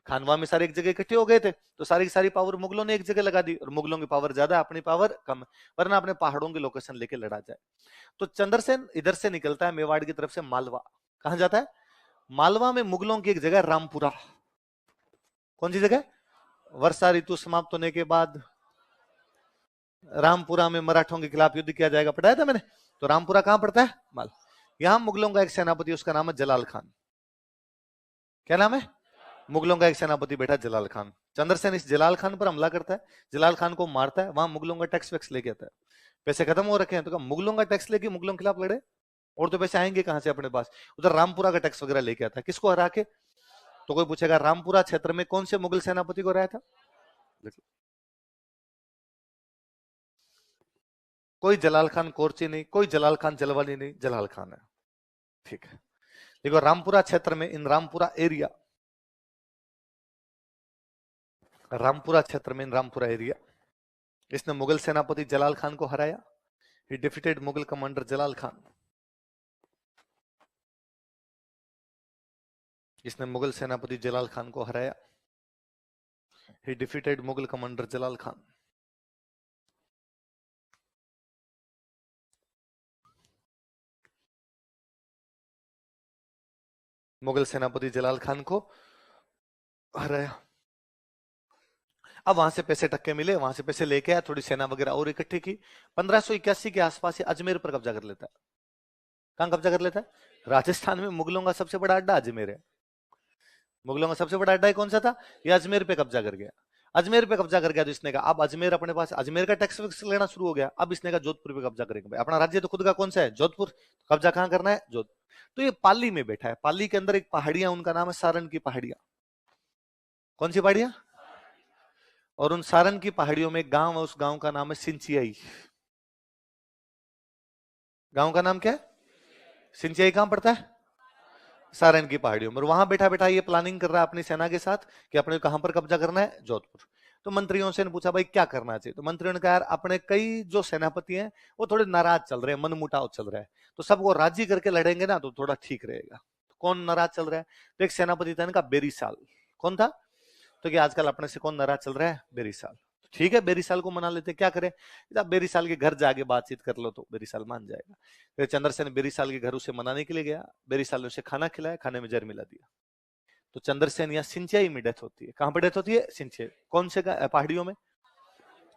खानवा में सारे एक जगह इकट्ठे हो गए थे तो सारी की सारी पावर मुगलों ने एक जगह लगा दी, और मुगलों की पावर ज्यादा है, अपनी पावर कम है, वरना अपने पहाड़ों की लोकेशन लेके लड़ा जाए। तो चंद्रसेन इधर से निकलता है मेवाड़ की तरफ से मालवा, कहां जाता है, मालवा में मुगलों की एक जगह रामपुरा। कौन सी जगह, वर्षा ऋतु समाप्त होने के बाद रामपुरा में मराठों के खिलाफ युद्ध किया जाएगा, पढ़ाया था मैंने। तो रामपुरा कहां पड़ता है, माल। यहां मुगलों का एक सेनापति, उसका नाम है जलाल खान। क्या नाम है, मुगलों का एक सेनापति बैठा जलाल खान। चंद्रसेन इस जलाल खान पर हमला करता है, जलाल खान को मारता है, वहां मुगलों का टैक्स वैक्स लेके आता है, पैसे खत्म हो रखे हैं, तो मुगलों का टैक्स लेके मुगलों के खिलाफ लड़े, और तो पैसे आएंगे कहां से अपने पास। उधर रामपुरा का टैक्स वगैरह लेके आता है, किसको हरा के। तो कोई पूछेगा रामपुरा क्षेत्र में कौन से मुगल सेनापति को हराया था, कोई जलाल खान कोरची नहीं, कोई जलाल खान जलवाली नहीं, जलाल खान है, ठीक है। देखो रामपुरा क्षेत्र में, इन रामपुरा एरिया, रामपुरा क्षेत्र में, इन रामपुरा एरिया, इसने मुगल सेनापति जलाल खान को हराया। ही डिफीटेड मुगल कमांडर जलाल खान। इसने मुगल सेनापति जलाल खान को हराया। ही डिफीटेड मुगल कमांडर जलाल खान। मुगल सेनापति जलाल खान को हराया। अब वहां से पैसे टक्के मिले, वहां से पैसे लेके आया, थोड़ी सेना वगैरह और इकट्ठी की। 1581 के आसपास अजमेर पर कब्जा कर लेता है। कहां कब्जा कर लेता है, राजस्थान में। मुगलों का सबसे बड़ा अड्डा अजमेर है, मुगलों का सबसे बड़ा अड्डा कौन सा था, ये अजमेर पे कब्जा कर गया। अजमेर पे कब्जा कर गया तो इसने कहा अब अजमेर अपने पास, अजमेर का टैक्स वैक्स लेना शुरू हो गया। अब इसने कहा जोधपुर पे कब्जा करेंगे, भाई अपना राज्य तो खुद का कौन सा है, जोधपुर, कब्जा कहां करना है, जोधपुर। तो ये पाली में बैठा है, पाली के अंदर एक पहाड़ियां, उनका नाम है सारण की पहाड़ियां। कौन सी पहाड़ियां, और उन सारण की पहाड़ियों में गांव है, उस गांव का नाम है सिंचियाई। गांव का नाम क्या है, सिंचियाई। कहां पड़ता है, सारण की पहाड़ियों में। और वहां बैठा बैठा ये प्लानिंग कर रहा है अपनी सेना के साथ कि अपने कहां पर कब्जा करना है, जोधपुर। तो मंत्रियों से पूछा भाई क्या करना चाहिए, तो मंत्रियों ने कहा यार अपने कई जो सेनापति हैं वो थोड़े नाराज चल रहे हैं, मनमुटाव चल रहा है, तो सबको राजी करके लड़ेंगे ना तो थोड़ा ठीक रहेगा। तो कौन नाराज चल रहा है, तो एक सेनापति था इनका बेरीसाल। कौन था, तो क्या आजकल अपने से कौन नाराज चल रहा है? बेरीसाल। ठीक है, बेरीसाल को मना लेते, क्या करें? जब बेरीसाल के घर जाके बातचीत कर लो तो बेरीसाल मान जाएगा। फिर चंद्रसेन बेरीसाल के घर उसे मनाने के लिए गया, बेरीसाल ने उसे खाना खिलाया, खाने में जहर मिला दिया। तो चंद्रसेन या सिंचियाई में डेथ होती है। कहां पर डेथ होती है? सिंचियाई। कौन से पहाड़ियों में?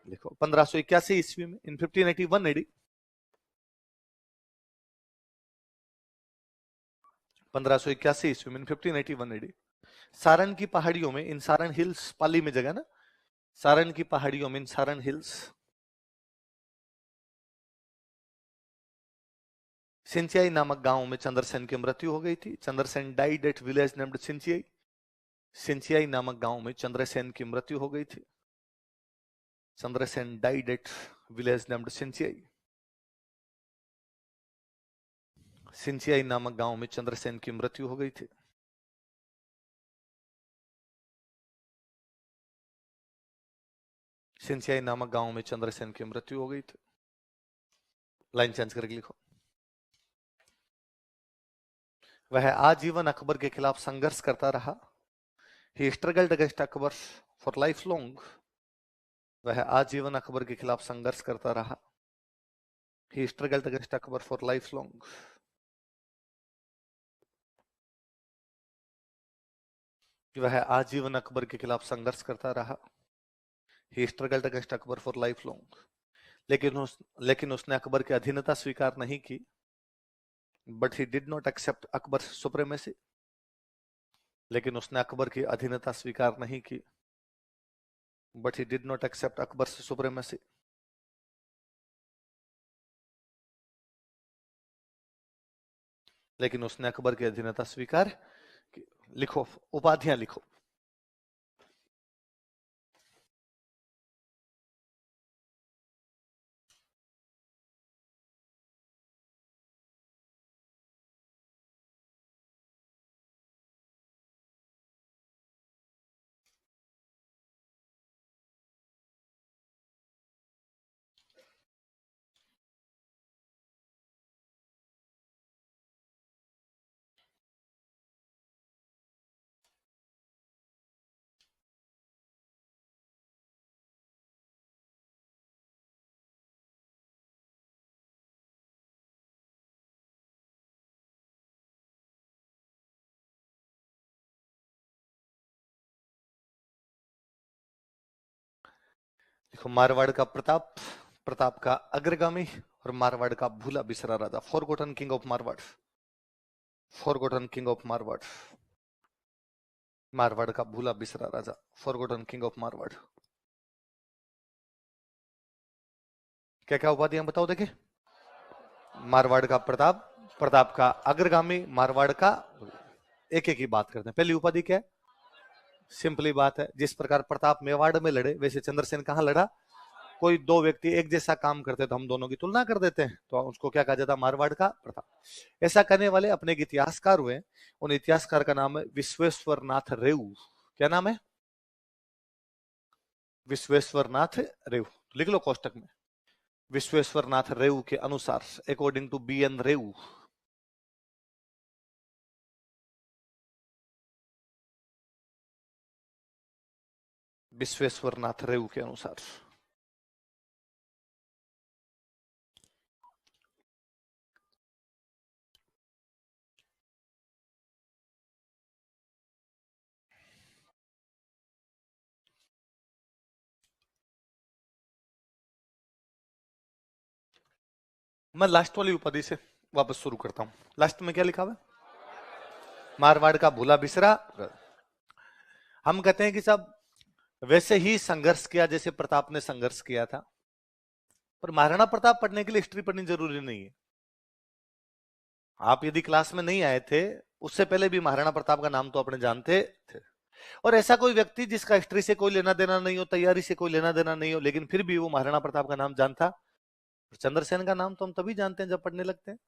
लिखो 1581 ईस्वी में, इन 1581 एडी। 1581 ईस्वी में, 1581 एडी, सारण की पहाड़ियों में, इन सारण हिल्स, पाली में जगह ना, सारण की पहाड़ियों में, इन सारण हिल्स, सिंचियाई नामक गांव में चंद्रसेन की मृत्यु हो गई थी। Chandrasen died at village named Sinchiyai. Sinchiyai नामक गांव में चंद्रसेन की मृत्यु हो गई थी। Chandrasen died at village named Sinchiyai. Sinchiyai नामक गांव में चंद्रसेन की मृत्यु हो गई थी। सिंचियाई नामक गांव में चंद्रसेन की मृत्यु हो गई थी। लाइन चेंज करके लिखो। वह आजीवन अकबर के खिलाफ संघर्ष करता रहा। He struggled against Akbar for life long. वह आजीवन अकबर के खिलाफ संघर्ष करता रहा। He struggled against Akbar for life long. वह आजीवन अकबर के खिलाफ संघर्ष करता रहा। He struggled against Akbar for life long. लेकिन उसने अकबर की अधीनता स्वीकार नहीं की। But he did not accept Akbar supremacy. लेकिन उसने अकबर की अधीनता स्वीकार नहीं की। But he did not accept Akbar supremacy. लेकिन उसने अकबर की अधीनता स्वीकार की। लिखो, उपाधियां लिखो। देखो, मारवाड़ का प्रताप, प्रताप का अग्रगामी, और मारवाड़ का भूला बिसरा राजा, forgotten king of Marwar, forgotten king of Marwar, Marwar का भूला बिसरा राजा, फॉरगॉटन किंग ऑफ मारवाड़। क्या क्या उपाधियां बताओ देखे? मारवाड़ का प्रताप, प्रताप का अग्रगामी, मारवाड़ का, एक एक ही बात करते हैं। पहली उपाधि क्या है? सिंपली बात है, जिस प्रकार प्रताप मेवाड़ में लड़े, वैसे चंद्रसेन कहां लड़ा? कोई दो व्यक्ति एक जैसा काम करते तो हम दोनों की तुलना कर देते हैं, तो उसको क्या कहा जाता? मारवाड़ का प्रताप। ऐसा करने वाले अपने एक इतिहासकार हुए। उन इतिहासकार का नाम है विश्वेश्वर नाथ रेऊ। क्या नाम है? विश्वेश्वर नाथ रेऊ। लिख लो कोष्टक में। विश्वेश्वर नाथ रेऊ के अनुसार, according to B N Reu, Vishweshwar Nath Reu के अनुसार, मैं लास्ट वाली उपाधि से वापस शुरू करता हूं। लास्ट में क्या लिखा हुआ है? मारवाड़ का भूला बिसरा। हम कहते हैं कि सब वैसे ही संघर्ष किया जैसे प्रताप ने संघर्ष किया था, पर महाराणा प्रताप पढ़ने के लिए हिस्ट्री पढ़नी जरूरी नहीं है। आप यदि क्लास में नहीं आए थे, उससे पहले भी महाराणा प्रताप का नाम तो अपने जानते थे। और ऐसा कोई व्यक्ति जिसका हिस्ट्री से कोई लेना देना नहीं हो, तैयारी से कोई लेना देना नहीं हो, लेकिन फिर भी वो महाराणा प्रताप का नाम जानता। चंद्रसेन का नाम तो हम तभी जानते हैं जब पढ़ने लगते हैं।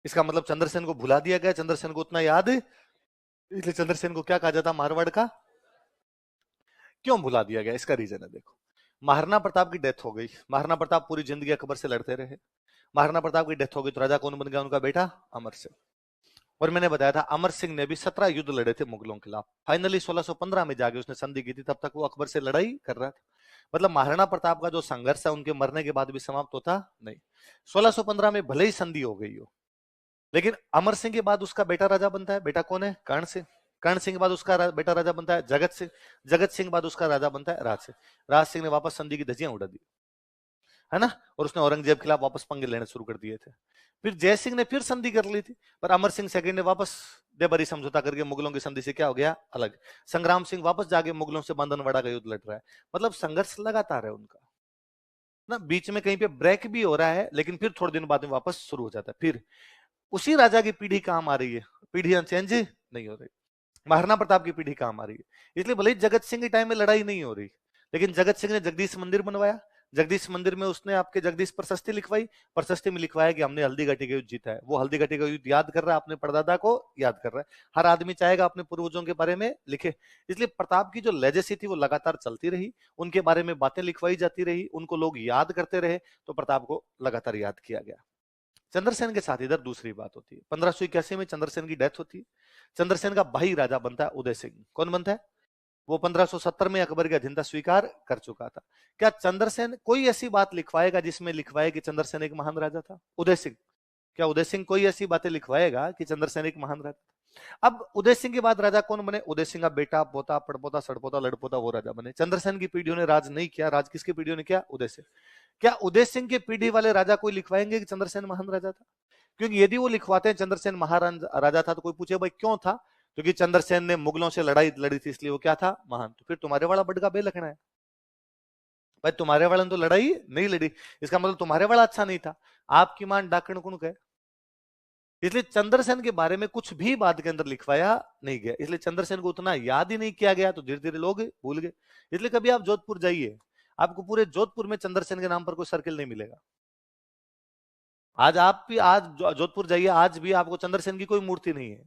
इसका मतलब चंद्रसेन को भुला दिया गया, चंद्रसेन को उतना याद, इसलिए चंद्रसेन को क्या कहा जाता? मारवाड़ का। क्यों भुला दिया गया? इसका रीजन है, देखो। महाराणा प्रताप की डेथ हो गई, महाराणा प्रताप पूरी जिंदगी अकबर से लड़ते रहे। महाराणा प्रताप की डेथ हो गई तो राजा कौन बन गया? उनका बेटा अमर सिंह। और मैंने बताया था अमर सिंह ने भी 17 युद्ध लड़े थे मुगलों के खिलाफ, फाइनली 1615 में जाके उसने संधि की थी, तब तक वो अकबर से लड़ाई कर रहा था। मतलब महाराणा प्रताप का जो संघर्ष है उनके मरने के बाद भी समाप्त होता नहीं। 1615 में भले ही संधि हो गई हो, लेकिन अमर सिंह के बाद उसका बेटा राजा बनता है। बेटा कौन है? कर्ण सिंह। कर्ण सिंह के बाद उसका बेटा राजा बनता है जगत सिंह। जगत सिंह बाद उसका राजा बनता है राज सिंह। राज सिंह ने वापस संधि की धज्जियां उड़ा दी, है ना, और उसने औरंगजेब के खिलाफ वापस पंगे लेने शुरू कर दिए थे। फिर जय सिंह ने फिर संधि कर ली थी, पर अमर सिंह सेकंड ने वापस देबरी समझौता करके मुगलों की संधि से क्या हो गया? अलग। संग्राम सिंह वापस जाके मुगलों से बंधनवाड़ा का युद्ध लड़ रहा है। मतलब संघर्ष लगातार है उनका ना, बीच में कहीं पे ब्रेक भी हो रहा है, लेकिन फिर थोड़े दिन बाद में वापस शुरू हो जाता है। फिर उसी राजा की पीढ़ी काम आ रही है, पीढ़ी चेंज नहीं हो रही। महाराणा प्रताप की पीढ़ी काम आ रही है। इसलिए भले ही जगत सिंह के टाइम में लड़ाई नहीं हो रही, लेकिन जगत सिंह ने जगदीश मंदिर बनवाया। जगदीश मंदिर में उसने आपके जगदीश प्रशस्ति लिखवाई। प्रशस्ति में लिखवाया कि हमने हल्दी घाटी का युद्ध जीता है। वो हल्दी घाटी का युद्ध याद कर रहा है, अपने परदादा को याद कर रहा है। हर आदमी चाहेगा अपने पूर्वजों के बारे में लिखे। इसलिए प्रताप की जो लेजेसी थी वो लगातार चलती रही, उनके बारे में बातें लिखवाई जाती रही, उनको लोग याद करते रहे, तो प्रताप को लगातार याद किया गया। चंद्रसेन के साथ इधर दूसरी बात होती है। 1581 में चंद्रसेन की डेथ होती है। चंद्रसेन का भाई राजा बनता है उदय सिंह। कौन बनता है? वो 1570 में अकबर की अधीनता स्वीकार कर चुका था। क्या चंद्रसेन कोई ऐसी बात लिखवाएगा जिसमें लिखवाए कि चंद्रसेन एक महान राजा था? उदय सिंह। क्या उदय सिंह कोई ऐसी बातें लिखवाएगा कि चंद्रसेन एक महान राजा था? अब उदय सिंह के बाद राजा कौन बने? उदय सिंह का बेटा, पोता, पड़पोता, सड़पोता, लड़पोता वो राजा बने। चंद्रसेन की पीढ़ियों ने राज नहीं किया। राज किसकी पीढ़ियों ने किया? उदय सिंह। क्या उदय सिंह की पीढ़ी वाले राजा कोई लिखवाएंगे कि चंद्रसेन महान राजा था? क्योंकि यदि वो लिखवाते हैं चंद्रसेन महान राजा था, तो कोई पूछे भाई क्यों था? क्योंकि चंद्रसेन ने मुगलों से लड़ाई लड़ी थी, इसलिए वो क्या था? महान। तो फिर तुम्हारे वाला बड़का बे लखना है भाई, तुम्हारे वाला ने तो लड़ाई नहीं लड़ी, इसका मतलब तुम्हारे वाला अच्छा नहीं था। आपकी मान डाकण कुण कहे। इसलिए चंद्रसेन के बारे में कुछ भी बात के अंदर लिखवाया नहीं गया। इसलिए चंद्रसेन को उतना याद ही नहीं किया गया, तो धीरे धीरे लोग भूल गए। इसलिए कभी आप जोधपुर जाइए, आपको पूरे जोधपुर में चंद्रसेन के नाम पर कोई सर्किल नहीं मिलेगा। आज जोधपुर जाइए, आज भी आपको चंद्रसेन की कोई मूर्ति नहीं है।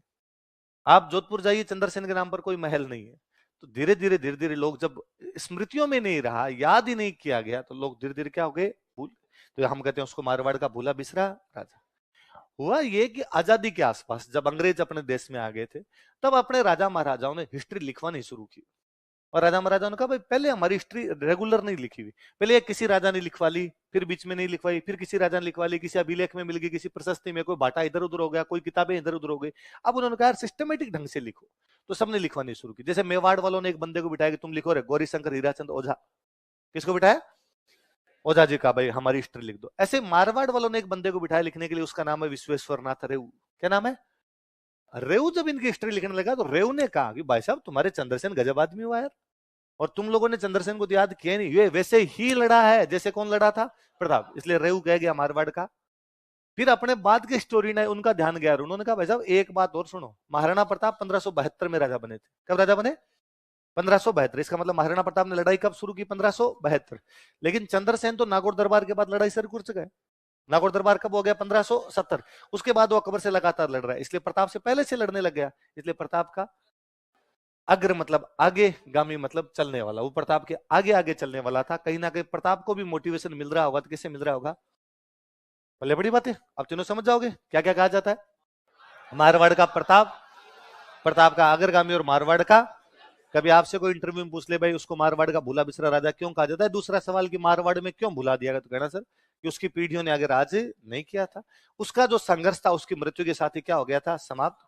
आप जोधपुर जाइए, चंद्रसेन के नाम पर कोई महल नहीं है। तो धीरे धीरे लोग जब स्मृतियों में नहीं रहा, याद ही नहीं किया गया, तो लोग धीरे धीरे क्या हो गए? भूल। तो हम कहते हैं उसको मारवाड़ का भूला बिसरा राजा। हुआ ये कि आजादी के आसपास जब अंग्रेज अपने देश में आ गए थे, तब अपने राजा महाराजाओं ने हिस्ट्री लिखवानी शुरू की। और राजा महाराजा ने कहा भाई पहले हमारी हिस्ट्री रेगुलर नहीं लिखी हुई। पहले एक किसी राजा ने लिखवा ली, फिर बीच में नहीं लिखवाई, फिर किसी राजा ने लिखवा ली, किसी अभिलेख में मिल गई, किसी प्रशस्ति में, कोई बाटा इधर उधर हो गया, कोई किताबें इधर उधर हो गई। अब उन्होंने कहा सिस्टमेटिक ढंग से लिखो, तो सबने लिखवानी शुरू की। जैसे मेवाड़ वालों ने एक बंदे को बिठाया कि तुम लिखो रे गौरी शंकर हीराचंद ओझा। किसको बिठाया? ओझा जी का, भाई हमारी हिस्ट्री लिख दो। ऐसे मारवाड़ वालों ने एक बंदे को बिठाया लिखने के लिए, उसका नाम है विश्वेश्वर नाथ रेऊ। क्या नाम है? रेऊ। जब इनकी हिस्ट्री लिखने लगा तो रेऊ ने कहा कि भाई साहब तुम्हारे चंद्रसेन गजब आदमी हुआ यार, और तुम लोगों ने चंद्रसेन को तो याद किया नहीं, ये वैसे ही लड़ा है जैसे कौन लड़ा था? प्रताप। इसलिए रेऊ कह गया मारवाड़ का। फिर अपने बाद के स्टोरी ने उनका ध्यान गया, उन्होंने कहा भाई साहब एक बात और सुनो, महाराणा प्रताप 1572 में राजा बने थे। कब राजा बने? 1572। इसका मतलब महाराणा प्रताप ने लड़ाई कब शुरू की? 1572। लेकिन चंद्रसेन तो नागौर दरबार के बाद लड़ाई शुरू कर चुका है। नागौर दरबार कब हो गया? 1570। उसके बाद वो अकबर से लगातार लड़ रहा है, इसलिए प्रताप से पहले से लड़ने लग गया। इसलिए प्रताप का अग्र मतलब आगे गामी मतलब चलने वाला, वो प्रताप के आगे आगे चलने वाला था। कहीं ना कहीं प्रताप को भी मोटिवेशन मिल रहा होगा, तो किससे मिल रहा होगा? भले बड़ी बात है, अब तीनों समझ जाओगे क्या क्या कहा जाता है। मारवाड़ का प्रताप, प्रताप का अग्रगामी और मारवाड़ का। कभी आपसे कोई इंटरव्यू में पूछ ले भाई उसको मारवाड़ का भूला बिसरा राजा क्यों कहा जाता है, दूसरा सवाल कि मारवाड़ में क्यों भुला दिया गया, तो कहना सर कि उसकी पीढ़ियों ने आगे राज नहीं किया था। उसका जो संघर्ष था उसकी मृत्यु के साथ ही क्या हो गया था? समाप्त।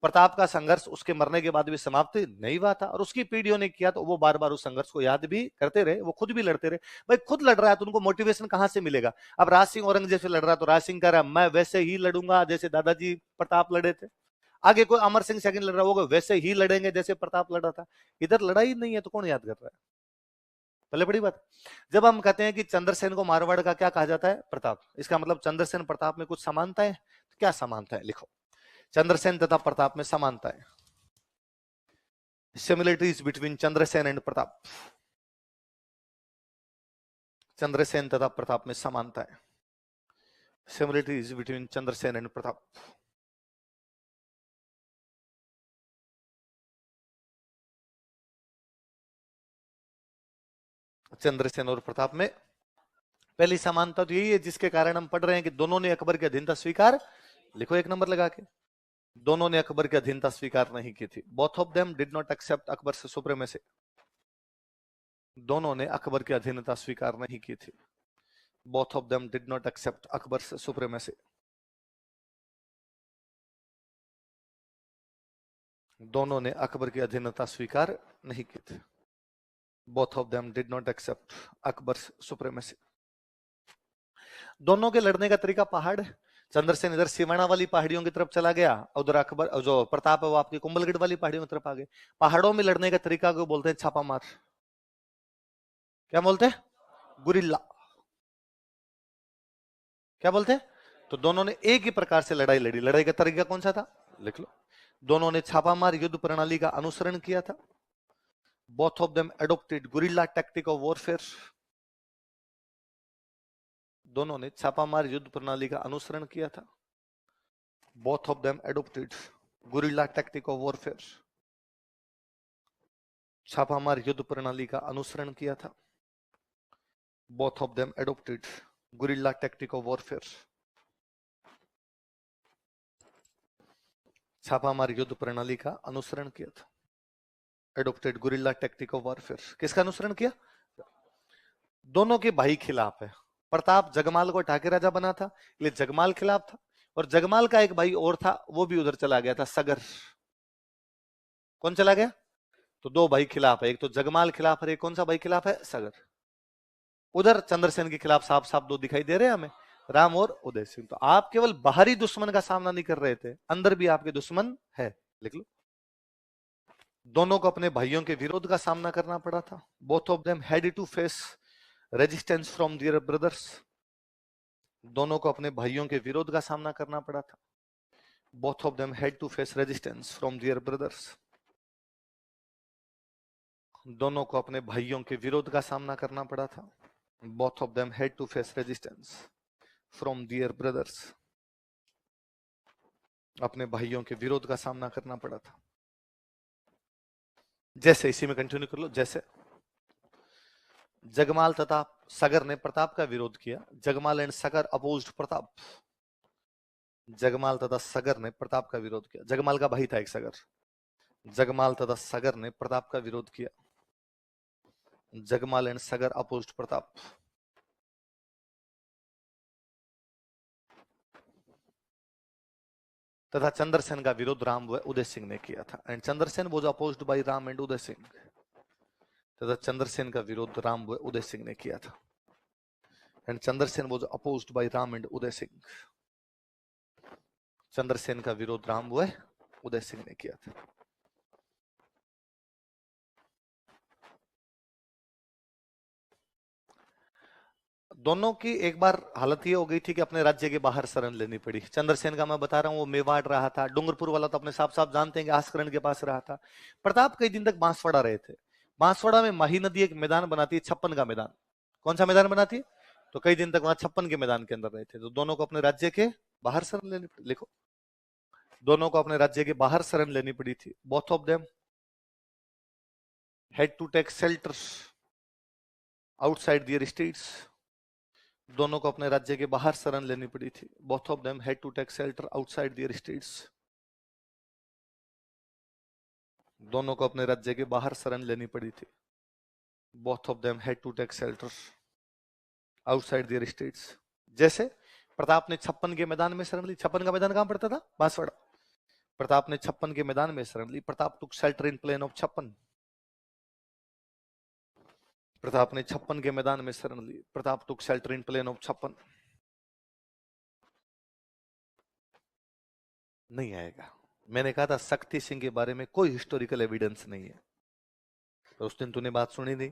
प्रताप का संघर्ष उसके मरने के बाद भी समाप्त नहीं हुआ था, और उसकी पीढ़ियों ने किया, तो वो बार बार उस संघर्ष को याद भी करते रहे, वो खुद भी लड़ते रहे। भाई खुद लड़ रहा है तो उनको मोटिवेशन कहां से मिलेगा? अब राज सिंह औरंगजेब से लड़ रहा है, तो राज सिंह कह रहा है मैं वैसे ही लड़ूंगा जैसे दादाजी प्रताप लड़े थे। आगे कोई अमर सिंह सेकंड लड़ रहा होगा, वैसे ही लड़ेंगे जैसे प्रताप लड़ा था। इधर लड़ाई नहीं है तो कौन याद कर रहा है? पहले बड़ी बात, जब हम कहते हैं कि चंद्रसेन को मारवाड़ का क्या कहा जाता है? प्रताप। इसका मतलब चंद्रसेन प्रताप में कुछ समानता है। तो क्या समानता है? लिखो, चंद्रसेन तथा प्रताप में समानता है। Similarities between Chandrasen and Pratap. Chandrasen तथा प्रताप में समानता है। Similarities between Chandrasen and Pratap. Chandrasen और प्रताप में पहली समानता तो यही है जिसके कारण हम पढ़ रहे हैं कि दोनों ने अकबर की अधीनता स्वीकार। लिखो एक नंबर लगा के। दोनों ने अकबर की अधीनता स्वीकार नहीं की थी। Both of them did not accept Akbar से सुप्रीमेसी। दोनों ने अकबर की अधीनता स्वीकार नहीं की थी। Both of them did not accept Akbar से सुप्रीमेसी। दोनों ने अकबर की अधीनता स्वीकार नहीं की थी। Both of them did not accept Akbar supremacy. दोनों के लड़ने का तरीका पहाड़ है। चंद्रसेन इधर सिवाना वाली पहाड़ियों की तरफ चला गया, उधर अकबर जो प्रताप है वो आपकी कुंभलगढ़ वाली पहाड़ियों की तरफ आ गए। पहाड़ों में लड़ने का तरीका को बोलते हैं छापा मार। क्या बोलते हैं? गुरिल्ला। क्या बोलते हैं? तो दोनों ने एक ही प्रकार से लड़ाई लड़ी। लड़ाई का तरीका कौन सा था? लिख लो। दोनों ने छापामार युद्ध प्रणाली का अनुसरण किया था। Both of them adopted guerrilla tactic of warfare. दोनों ने छापामार युद्ध प्रणाली का अनुसरण किया था। Both of them adopted guerrilla tactic of warfare. छापामार युद्ध प्रणाली का अनुसरण किया था। Both of them adopted guerrilla tactic of warfare. छापामार युद्ध प्रणाली का अनुसरण किया था। Adopted guerrilla tactic of warfare. किसका अनुसरण किया? दोनों के भाई खिलाफ है। प्रताप जगमाल को ठाके राजा बना था, इसलिए जगमाल खिलाफ था। और जगमाल का एक भाई और था, वो भी उधर चला गया था, सगर। कौन चला गया? तो दो भाई खिलाफ है, एक तो जगमाल खिलाफ है, एक कौन सा भाई खिलाफ है? सगर। उधर चंद्रसेन के खिलाफ साफ साफ दो दिखाई दे रहे हैं हमें, राम और उदय सिंह। तो आप केवल बाहरी दुश्मन का सामना नहीं कर रहे थे, अंदर भी आपके दुश्मन है। लिख लो। दोनों को अपने भाइयों के विरोध का सामना करना पड़ा था। Both of them had to face resistance from their brothers. दोनों को अपने भाइयों के विरोध का सामना करना पड़ा था। Both of them had to face resistance from their brothers. दोनों को अपने भाइयों के विरोध का सामना करना पड़ा था। Both of them had to face resistance from their brothers. अपने भाइयों के विरोध का सामना करना पड़ा था। जैसे, इसी में कंटिन्यू कर लो। जैसे जगमाल तथा सगर ने प्रताप का विरोध किया। Jagmal and Sagar opposed Pratap. Jagmal तथा सगर ने प्रताप का विरोध किया। जगमाल का भाई था एक सगर। जगमाल तथा सगर ने प्रताप का विरोध किया। Jagmal and Sagar opposed Pratap. तथा चंद्रसेन का विरोध राम व उदय सिंह ने किया था। And Chandrasen was opposed by Ram and Uday Singh. तथा चंद्रसेन का विरोध राम व उदय सिंह ने किया था। And Chandrasen was opposed by Ram and Uday Singh. Chandrasen का विरोध राम व उदय सिंह ने किया था। दोनों की एक बार हालत ये हो गई थी कि अपने राज्य के बाहर शरण लेनी पड़ी। चंद्रसेन का मैं बता रहा हूं, वो मेवाड़ रहा था। डूंगरपुर वाला तो अपने साफ साफ जानते हैं कि आस्करण के पास रहा था। प्रताप कई दिन तक बांसवाड़ा रहे थे। बांसवाड़ा में माही नदी एक मैदान बनाती है, 56 का मैदान। कौन सा मैदान बनाती है? तो कई दिन तक वहां 56 के मैदान के अंदर रहे थे। तो दोनों को अपने राज्य के बाहर शरण लेनी पड़ी। लिखो, दोनों को अपने राज्य के बाहर शरण लेनी पड़ी थी। Both of them had to take shelter outside their states. दोनों को अपने राज्य के बाहर शरण लेनी पड़ी थी। Both of them had to take shelter outside their states. दोनों को अपने राज्य के बाहर शरण लेनी पड़ी थी। Both of them had to take shelter outside their states. जैसे प्रताप ने 56 के मैदान में शरण ली। 56 का मैदान कहां पड़ता था? बांसवाड़ा। प्रताप ने 56 के मैदान में शरण ली। Pratap took shelter in plain of 56। Pratap ने 56 के मैदान में शरण ली। Pratap took shelter in plain of 56। नहीं आएगा। मैंने कहा था शक्ति सिंह के बारे में कोई हिस्टोरिकल एविडेंस नहीं है, तो उस दिन तूने बात सुनी नहीं।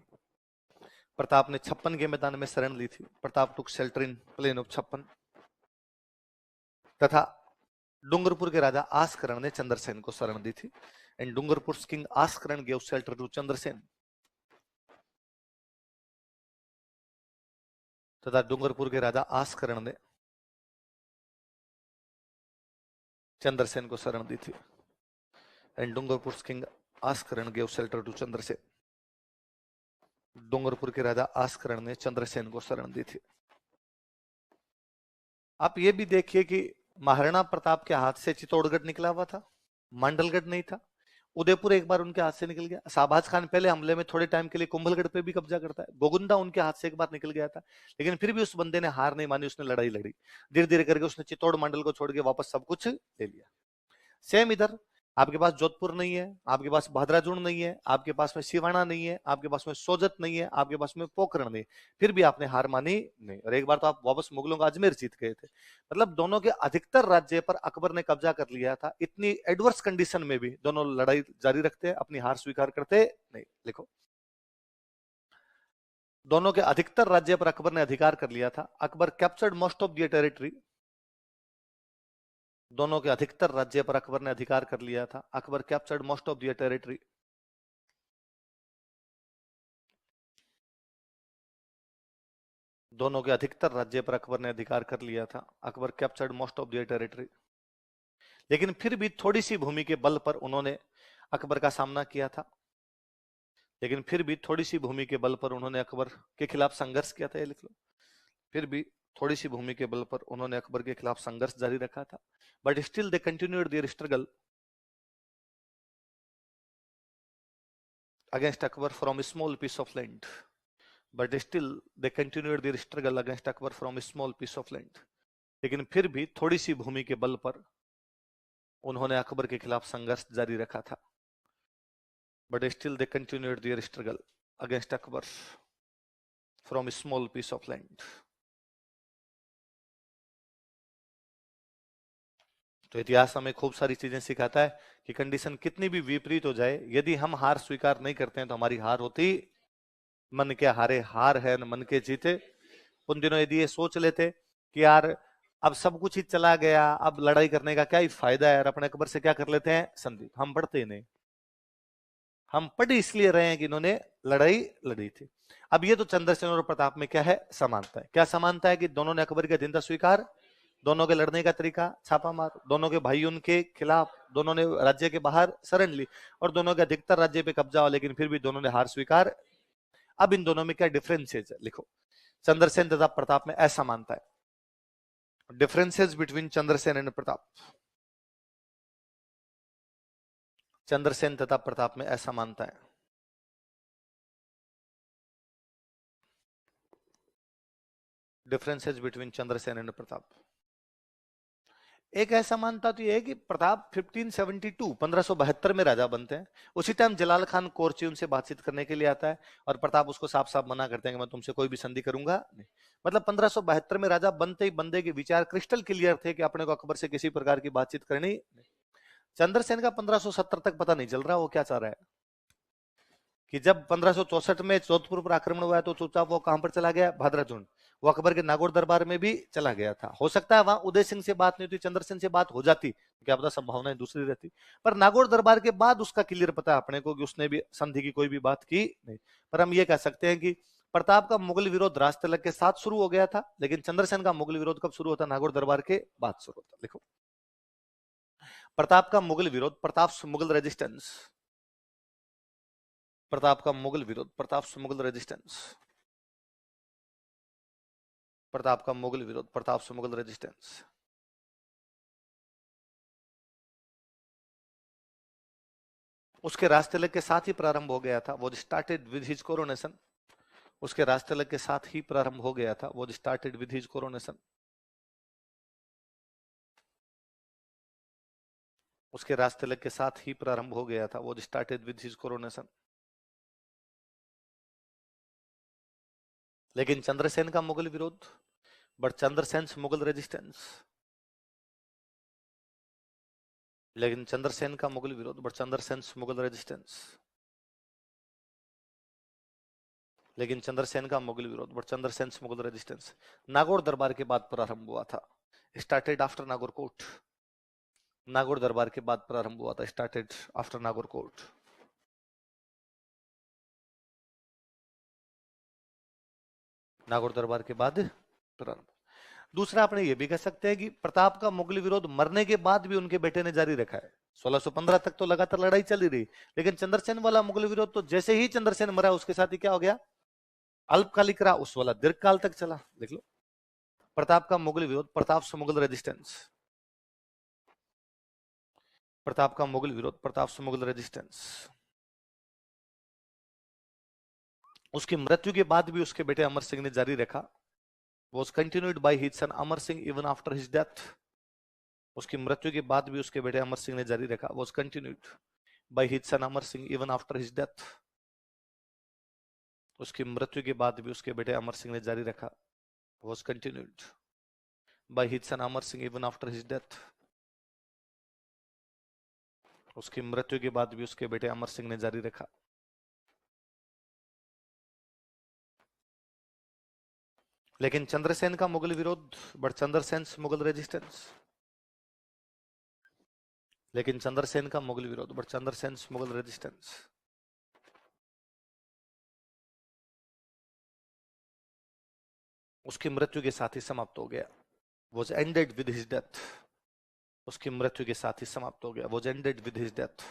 प्रताप ने 56 के मैदान में शरण ली थी। Pratap took shelter in plain of 56। तथा डूंगरपुर के राजा आस्करण ने चंद्रसेन को शरण दी थी। And Dungarpur king Askaran give shelter to Chandrasen. तथा डूंगरपुर के राजा आस्करण ने चंद्रसेन को शरण दी थी। And Dungarpur king Askaran give shelter to Chandrasen. Dungarpur के राजा आस्करण ने चंद्रसेन को शरण दी थी। आप ये भी देखिए कि महाराणा प्रताप के हाथ से चित्तौड़गढ़ निकला हुआ था, मांडलगढ़ नहीं था। उदयपुर एक बार उनके हाथ से निकल गया। शाहबाज खान पहले हमले में थोड़े टाइम के लिए कुंभलगढ़ पे भी कब्जा करता है। गोगुंदा उनके हाथ से एक बार निकल गया था, लेकिन फिर भी उस बंदे ने हार नहीं मानी, उसने लड़ाई लड़ी। धीरे धीरे करके उसने चित्तौड़ मंडल को छोड़ के वापस सब कुछ ले लिया। सेम इधर, आपके पास जोधपुर नहीं है, आपके पास भादराजूड़ नहीं है, आपके पास में सिवाना नहीं है, आपके पास में सोजत नहीं है, आपके पास में पोखरण नहीं, फिर भी आपने हार मानी नहीं। और एक बार तो आप वापस मुगलों का अजमेर जीत गए थे। मतलब दोनों के अधिकतर राज्य पर अकबर ने कब्जा कर लिया था। इतनी एडवर्स कंडीशन में भी दोनों लड़ाई जारी रखते, अपनी हार स्वीकार करते नहीं। लिखो, दोनों के अधिकतर राज्य पर अकबर ने अधिकार कर लिया था। Akbar captured most of the territory. दोनों के अधिकतर राज्य पर अकबर ने अधिकार कर लिया था। Akbar captured most of the territory. दोनों के अधिकतर राज्य पर अकबर ने अधिकार कर लिया था। Akbar captured most of the territory. लेकिन फिर भी थोड़ी सी भूमि के बल पर उन्होंने अकबर का सामना किया था। लेकिन फिर भी थोड़ी सी भूमि के बल पर उन्होंने अकबर के खिलाफ संघर्ष किया था। ये लिख लो, फिर भी थोड़ी सी भूमि के बल पर उन्होंने अकबर के खिलाफ संघर्ष जारी रखा था। But still they continued their struggle against Akbar from small piece of land. But still they continued their struggle against Akbar from small piece of land. लेकिन फिर भी थोड़ी सी भूमि के बल पर उन्होंने अकबर के खिलाफ संघर्ष जारी रखा था। But still they continued their struggle against Akbar from small piece of land. तो इतिहास हमें खूब सारी चीजें सिखाता है कि कंडीशन कितनी भी विपरीत हो जाए, यदि हम हार स्वीकार नहीं करते हैं तो हमारी हार होती मन के हारे हार है न मन के जीते। उन दिनों यदि ये सोच लेते कि यार अब सब कुछ ही चला गया, अब लड़ाई करने का क्या ही फायदा है, और अपने अकबर से क्या कर लेते हैं संधि, हम पढ़ते ही नहीं। हम पढ़ इसलिए रहे हैं कि इन्होंने लड़ाई लड़ी थी। अब ये तो चंद्रसेन और प्रताप में क्या है समानता है। क्या समानता है कि दोनों ने अकबर की अधीनता स्वीकार, दोनों के लड़ने का तरीका छापा मार, दोनों के भाई उनके खिलाफ, दोनों ने राज्य के बाहर शरण ली, और दोनों के अधिकतर राज्य पे कब्जा हो, लेकिन फिर भी दोनों ने हार स्वीकार। अब इन दोनों में क्या डिफरेंसेस है, लिखो। चंद्रसेन तथा प्रताप में असमानता है। Differences between Chandrasen and Pratap. Chandrasen तथा प्रताप में असमानता है। Differences between Chandrasen and Pratap. एक असमानता तो यह है कि प्रताप 1572 में राजा बनते हैं। उसी टाइम जलाल खान कोरची उनसे बातचीत करने के लिए आता है, और प्रताप उसको साफ साफ मना करते हैं कि मैं तुमसे कोई भी संधि करूंगा नहीं। मतलब 1572 में राजा बनते ही बंदे के विचार क्रिस्टल क्लियर थे कि अपने को अकबर से किसी प्रकार की बातचीत करनी नहीं। चंद्रसेन का 1570 तक पता नहीं चल रहा वो क्या चाह रहा है, कि जब 1564 में जोधपुर पर आक्रमण हुआ तो चुपचाप वो कहां पर चला गया, भादराजूड़। वो अकबर के नागौर दरबार में भी चला गया था। हो सकता है वहां उदय सिंह से बात नहीं हुई, चंद्रसेन से बात हो जाती, क्या पता संभावनाएं दूसरी रहती। पर नागौर दरबार के बाद उसका क्लियर पता है अपने को कि उसने भी संधि की कोई भी बात की नहीं। पर हम ये कह सकते हैं कि प्रताप का मुगल विरोध राजतिलक के साथ शुरू हो गया था, लेकिन चंद्रसेन का मुगल विरोध कब शुरू होता, नागौर दरबार के बाद शुरू होता। लिखो, प्रताप का मुगल विरोध, प्रताप मुगल रेजिस्टेंस। प्रताप का मुगल विरोध, प्रताप मुगल रेजिस्टेंस। प्रताप का मुगल विरोध, प्रताप से मुगल रेजिस्टेंस। उसके राजतिलक के साथ ही प्रारंभ हो गया था, वो स्टार्टेड विद हिज कोरोनेशन। उसके राजतिलक के साथ ही प्रारंभ हो गया था, वो स्टार्टेड विद हिज कोरोनेशन। उसके राजतिलक के साथ ही प्रारंभ हो गया था, वो स्टार्टेड विद हिज कोरोनेशन। लेकिन चंद्रसेन का मुगल विरोध, बट चंद्रसेन मुगल रेजिस्टेंस। लेकिन चंद्रसेन का मुगल विरोध, बट चंद्रसेन मुगल रेजिस्टेंस। लेकिन चंद्रसेन का मुगल विरोध, बट चंद्रसेन मुगल रेजिस्टेंस नागौर दरबार के बाद प्रारंभ हुआ था। Started after Nagaur court. Nagaur दरबार के बाद प्रारंभ हुआ था, started after Nagaur court. Nagaur दरबार के बाद प्रारंभ। दूसरा अपने ये भी कह सकते हैं कि प्रताप का मुगल विरोध मरने के बाद भी उनके बेटे ने जारी रखा है। 1615 तक तो लगातार लड़ाई चली रही, लेकिन चंद्रसेन वाला मुगल विरोध तो जैसे ही चंद्रसेन मरा उसके साथ ही क्या हो गया, अल्पकालिक रहा, उस वाला दीर्घकाल तक चला। देख लो, प्रताप का मुगल विरोध, प्रताप से मुगल रेजिस्टेंस। प्रताप का मुगल विरोध, प्रताप से मुगल रेजिस्टेंस। उसकी मृत्यु के बाद भी उसके बेटे अमर सिंह ने जारी रखा, was continued by his son Amar Singh even after his death। उसकी मृत्यु के बाद भी उसके बेटे अमर सिंह ने जारी रखा, was continued by his son Amar Singh even after his death। उसकी मृत्यु के बाद भी उसके बेटे अमर सिंह ने जारी रखा, was continued by his son Amar Singh even after his death। उसकी मृत्यु के बाद भी उसके बेटे अमर सिंह ने जारी रखा। लेकिन चंद्रसेन का मुगल विरोध, बट चंद्रसेन मुगल रेजिस्टेंस। लेकिन चंद्रसेन का मुगल विरोध, बट चंद्रसेन मुगल रेजिस्टेंस। उसकी मृत्यु के साथ ही समाप्त हो गया, was ended with his death। उसकी मृत्यु के साथ ही समाप्त हो गया, was ended with his death।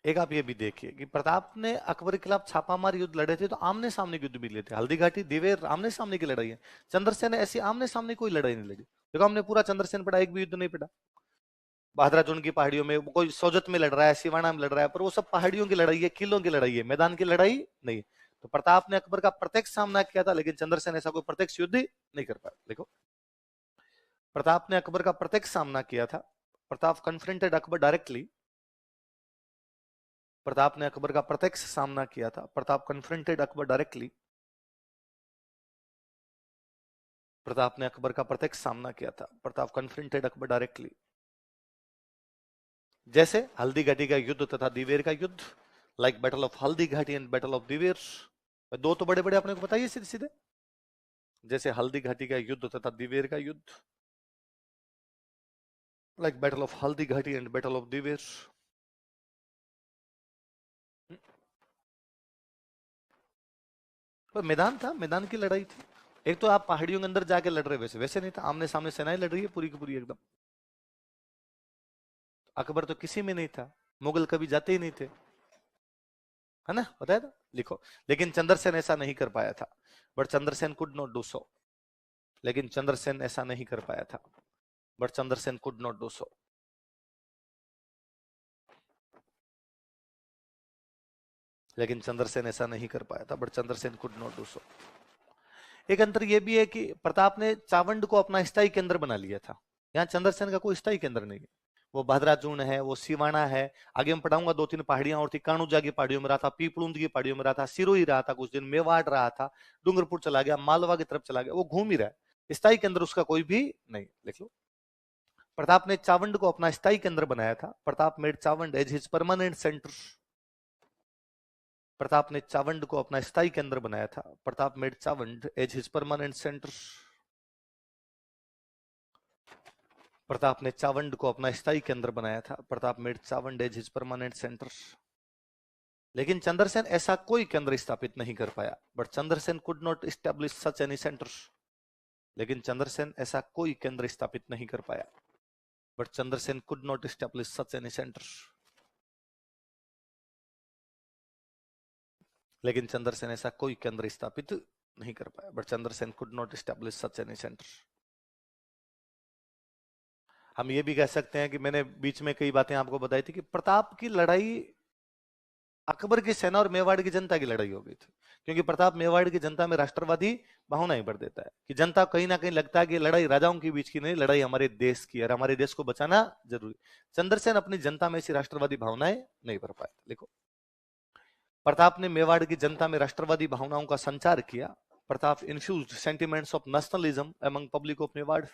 एक आप ये भी देखिए कि प्रताप ने अकबर के खिलाफ छापामार युद्ध लड़े थे तो आमने सामने युद्ध भी लेते, हल्दी घाटी दिवेर आमने सामने की लड़ाई है। चंद्रसेन ने ऐसी आमने सामने कोई लड़ाई नहीं लड़ी। देखो हमने पूरा चंद्रसेन पढ़ा, एक भी युद्ध नहीं पढ़ा। भादराचूर्ण की पहाड़ियों में कोई सोजत में लड़ रहा है, सिवाना में लड़ रहा है, पर वो सब पहाड़ियों की लड़ाई है, किलों की लड़ाई है, मैदान की लड़ाई नहीं। तो प्रताप ने अकबर का प्रत्यक्ष सामना किया था, लेकिन चंद्रसेन ऐसा कोई प्रत्यक्ष युद्ध नहीं कर पाया। देखो प्रताप ने अकबर का प्रत्यक्ष सामना किया था, प्रताप कन्फ्रंटेड अकबर डायरेक्टली। प्रताप ने अकबर का प्रत्यक्ष सामना किया था, प्रताप कन्फ्रंटेड अकबर डायरेक्टली। प्रताप ने अकबर का प्रत्यक्ष सामना किया था, प्रताप कन्फ्रंटेड अकबर डायरेक्टली। जैसे हल्दी घाटी का युद्ध तथा दिवेर का युद्ध, like battle of Haldi Ghati and battle of Diver. दो तो बड़े बड़े आपने को बताइए सीधे सीधे, जैसे हल्दी घाटी का युद्ध तथा दिवेर का युद्ध, like battle of Haldi Ghati and battle of Diver. पर मैदान था, मैदान की लड़ाई थी। एक तो आप पहाड़ियों के अंदर जाके लड़ रहे, वैसे वैसे नहीं था, आमने सामने सेनाएं लड़ रही है पूरी की पूरी एकदम। अकबर तो किसी में नहीं था, मुगल कभी जाते ही नहीं थे, है ना, बताया था, लिखो। लेकिन चंद्रसेन ऐसा नहीं कर पाया था, but Chandrasen could not do so. लेकिन चंद्रसेन ऐसा नहीं कर पाया था, but Chandrasen could not do so. लेकिन चंद्रसेन ऐसा नहीं कर पाया था, but Chandrasen could not do so. एक अंतर यह भी है कि प्रताप ने चावंड को अपना स्थायी केंद्र बना लिया था, यहाँ चंद्रसेन का कोई स्थायी केंद्र नहीं है। वो भादराचूर्ण है, वो सिवाना है, आगे मैं पढ़ाऊंगा दो तीन पहाड़ियां और थी। काणुजा की पहाड़ियों में रहा था, पीपलुंद की पहाड़ियों में रहा था, सिरोही रहा था कुछ दिन, मेवाड़ रहा था, डूंगरपुर चला गया, मालवा की तरफ चला गया, वो घूम ही रहा है। स्थायी केंद्र उसका कोई भी नहीं। लिख लो, प्रताप ने चावंड को अपना स्थायी केंद्र बनाया था। Pratap made Chavand as his permanent centre. Pratap ने चावंड को अपना स्थायी केंद्र बनाया था। Pratap made Chavand as his permanent centre. Pratap ने चावंड को अपना स्थायी केंद्र बनाया था। Pratap made Chavand as his permanent centre. लेकिन चंद्रसेन ऐसा कोई केंद्र स्थापित नहीं कर पाया, but Chandrasen could not establish such any centre. लेकिन चंद्रसेन ऐसा कोई केंद्र स्थापित नहीं कर पाया, but Chandrasen could not establish such any centre. लेकिन चंद्रसेन ऐसा कोई केंद्र स्थापित नहीं कर पाया, but Chandrasen could not establish such any centre. हम ये भी कह सकते हैं कि मैंने बीच में कई बातें आपको बताई थी कि प्रताप की लड़ाई अकबर की सेना और मेवाड़ की जनता की लड़ाई हो गई थी, क्योंकि प्रताप मेवाड़ की जनता में राष्ट्रवादी भावनाएं भर देता है कि जनता कहीं ना कहीं लगता है कि लड़ाई राजाओं के बीच की नहीं, लड़ाई हमारे देश की है और हमारे देश को बचाना जरूरी। चंद्रसेन अपनी जनता में ऐसी राष्ट्रवादी भावनाएं नहीं भर पाए। देखो, प्रताप ने मेवाड़ की जनता में राष्ट्रवादी भावनाओं का संचार किया। Pratap infused sentiments of nationalism among public of Mewar.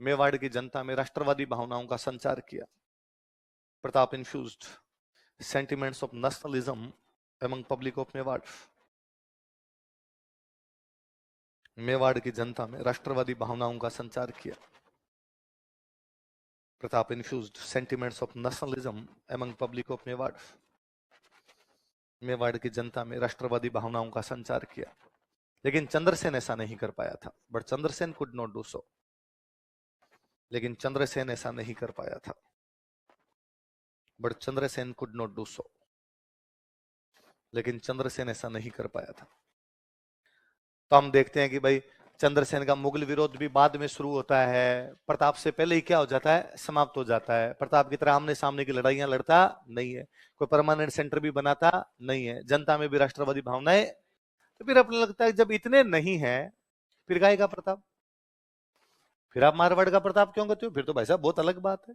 Mewar की जनता में राष्ट्रवादी भावनाओं का संचार किया। Pratap infused sentiments of nationalism among public of Mewar. Mewar की जनता में राष्ट्रवादी भावनाओं का संचार किया। Pratap infused sentiments of nationalism among public of Mewar. Mewar की जनता में राष्ट्रवादी भावनाओं का संचार किया। लेकिन चंद्रसेन ऐसा नहीं कर पाया था, but Chandrasen could not do so. लेकिन चंद्रसेन ऐसा नहीं कर पाया था, but Chandrasen could not do so. लेकिन चंद्रसेन ऐसा नहीं कर पाया था। तो हम देखते हैं कि भाई चंद्रसेन का मुगल विरोध भी बाद में शुरू होता है, प्रताप से पहले ही क्या हो जाता है, समाप्त हो जाता है। प्रताप की तरह आमने सामने की लड़ाइयां लड़ता नहीं है, कोई परमानेंट सेंटर भी बनाता नहीं है, जनता में भी राष्ट्रवादी भावनाएं। तो फिर अपने लगता है जब इतने नहीं है फिर गाय का प्रताप, फिर आप मारवाड़ का प्रताप क्यों कहते हो, फिर तो भाई साहब बहुत अलग बात है।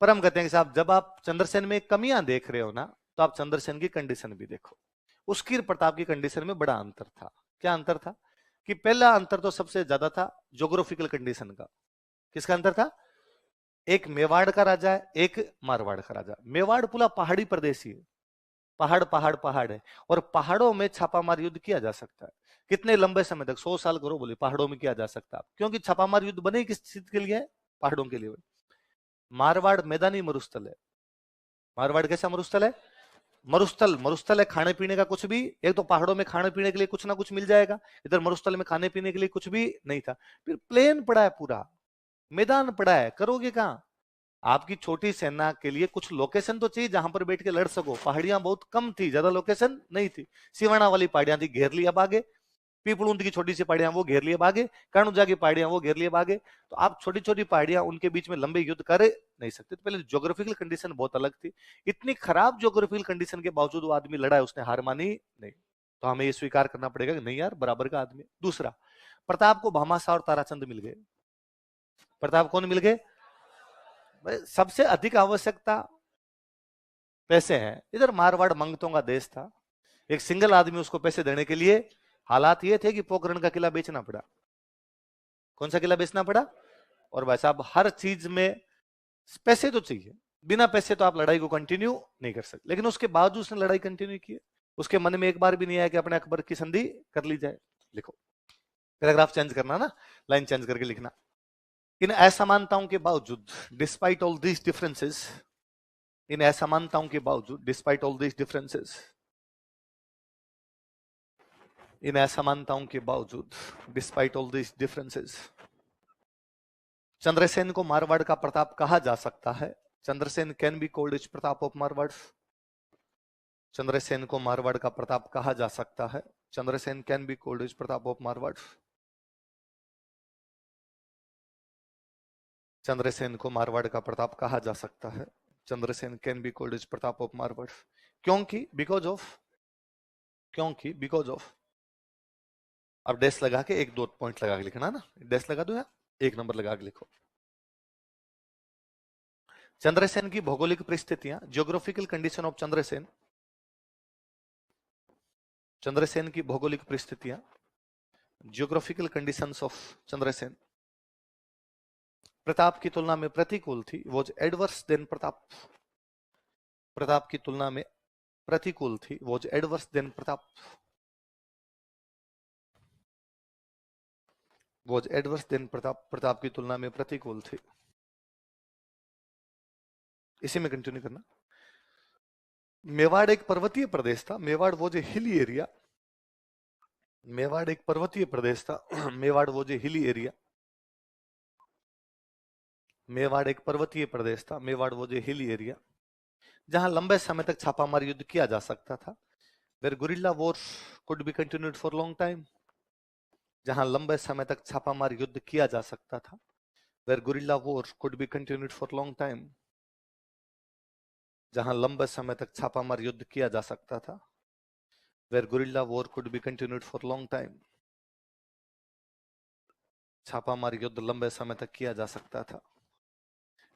पर हम कहते हैं कि साहब जब आप चंद्रसेन में कमियां देख रहे हो ना, तो आप चंद्रसेन की कंडीशन भी देखो। उसकी प्रताप की कंडीशन में बड़ा अंतर था। क्या अंतर था कि पहला अंतर तो सबसे ज्यादा था ज्योग्राफिकल कंडीशन का। किसका अंतर था, एक मेवाड़ का राजा है, एक मारवाड़ का राजा। मेवाड़ पूरा पहाड़ी प्रदेश ही है, पहाड़ पहाड़ पहाड़ है, और पहाड़ों में छापामार युद्ध किया जा सकता है। कितने लंबे समय तक, 100 साल करो बोले, पहाड़ों में किया जा सकता है, क्योंकि छापामार युद्ध बने किस चीज के लिए है, पहाड़ों के लिए। मारवाड़ मैदानी मरुस्थल है। मारवाड़ कैसा मरुस्थल है, मरुस्थल, मरुस्थल है खाने पीने का कुछ भी, एक तो पहाड़ों में खाने पीने के लिए कुछ ना कुछ मिल जाएगा, इधर मरुस्थल में खाने पीने के लिए कुछ भी नहीं था। फिर प्लेन पड़ा है, पूरा मैदान पड़ा है, करोगे कहां। आपकी छोटी सेना के लिए कुछ लोकेशन तो चाहिए जहां पर बैठ के लड़ सको। पहाड़ियां बहुत कम थी, ज्यादा लोकेशन नहीं थी। सिवाना वाली पहाड़ियां थी, घेर लिया भागे। पीपलूंद की छोटी सी पहाड़ियां वो घेर लिए भागे, कर्णुजा की पहाड़ियां वो घेर लिए भागे। तो आप छोटी छोटी पहाड़ियां, उनके बीच में लंबे युद्ध कर नहीं सकते। तो पहले ज्योग्राफिकल कंडीशन बहुत अलग थी। इतनी खराब ज्योग्राफिकल कंडीशन के बावजूद वो आदमी लड़ा है, उसने हार मानी नहीं। तो हमें ये स्वीकार करना पड़ेगा कि नहीं यार, बराबर का आदमी। दूसरा, प्रताप को भामाशाह और ताराचंद मिल गए। प्रताप कौन मिल गए, सबसे अधिक आवश्यकता पैसे हैं। इधर मारवाड़ मंगतों का देश था, एक सिंगल आदमी उसको पैसे देने के लिए, हालात ये थे कि पोखरण का किला बेचना पड़ा। कौन सा किला बेचना पड़ा, और भाई साहब हर चीज में पैसे तो चाहिए, बिना पैसे तो आप लड़ाई को कंटिन्यू नहीं कर सकते। लेकिन उसके बावजूद उसने लड़ाई कंटिन्यू की है। उसके मन में एक बार भी नहीं आया कि अपने अकबर की संधि कर ली जाए। लिखो, पैराग्राफ चेंज करना ना, लाइन चेंज करके लिखना। इन असमानताओं के बावजूद, डिस्पाइट ऑल दीज डिफरेंसेस, इन असमानताओं के बावजूद, डिस्पाइट ऑल दीज डिफरेंसेस, इन असमानताओं के बावजूद, despite all these differences, Chandrasen को मारवाड़ का प्रताप कहा जा सकता है। Chandrasen can be called is Pratap of Marwar. Chandrasen को मारवाड़ का प्रताप कहा जा सकता है। Chandrasen can be called is Pratap of Marwar. Chandrasen को मारवाड़ का प्रताप कहा जा सकता है। Chandrasen can be called is Pratap of Marwar, क्योंकि, बिकॉज ऑफ, क्योंकि, बिकॉज ऑफ। अब डैश लगा के एक दो पॉइंट लगा के लिखना ना, डैश लगा दो या एक नंबर लगा के लिखो। चंद्रसेन की भौगोलिक परिस्थितियां, geographical condition of Chandrasen, Chandrasen की भौगोलिक परिस्थितियां, geographical conditions of Chandrasen Pratap की तुलना में प्रतिकूल थी। Was adverse than Pratap, Pratap की तुलना में प्रतिकूल थी। Was adverse than Pratap, was adverse than Pratap, Pratap की तुलना में प्रतिकूल थी। इसी में कंटिन्यू करना। मेवाड़ एक पर्वतीय प्रदेश था। Mewar was a hilly area, Mewar एक पर्वतीय प्रदेश था। Mewar was a hilly area, Mewar एक पर्वतीय प्रदेश था। Mewar was a hilly area, जहां लंबे समय तक छापामार युद्ध किया जा सकता था। Where guerrilla war could be continued for long time, जहां लंबे समय तक छापामार युद्ध किया जा सकता था। Where guerrilla war could be continued for long time, जहां लंबे समय तक छापामार युद्ध किया जा सकता था। Where guerrilla war could be continued for long time, छापामार युद्ध लंबे समय तक किया जा सकता था।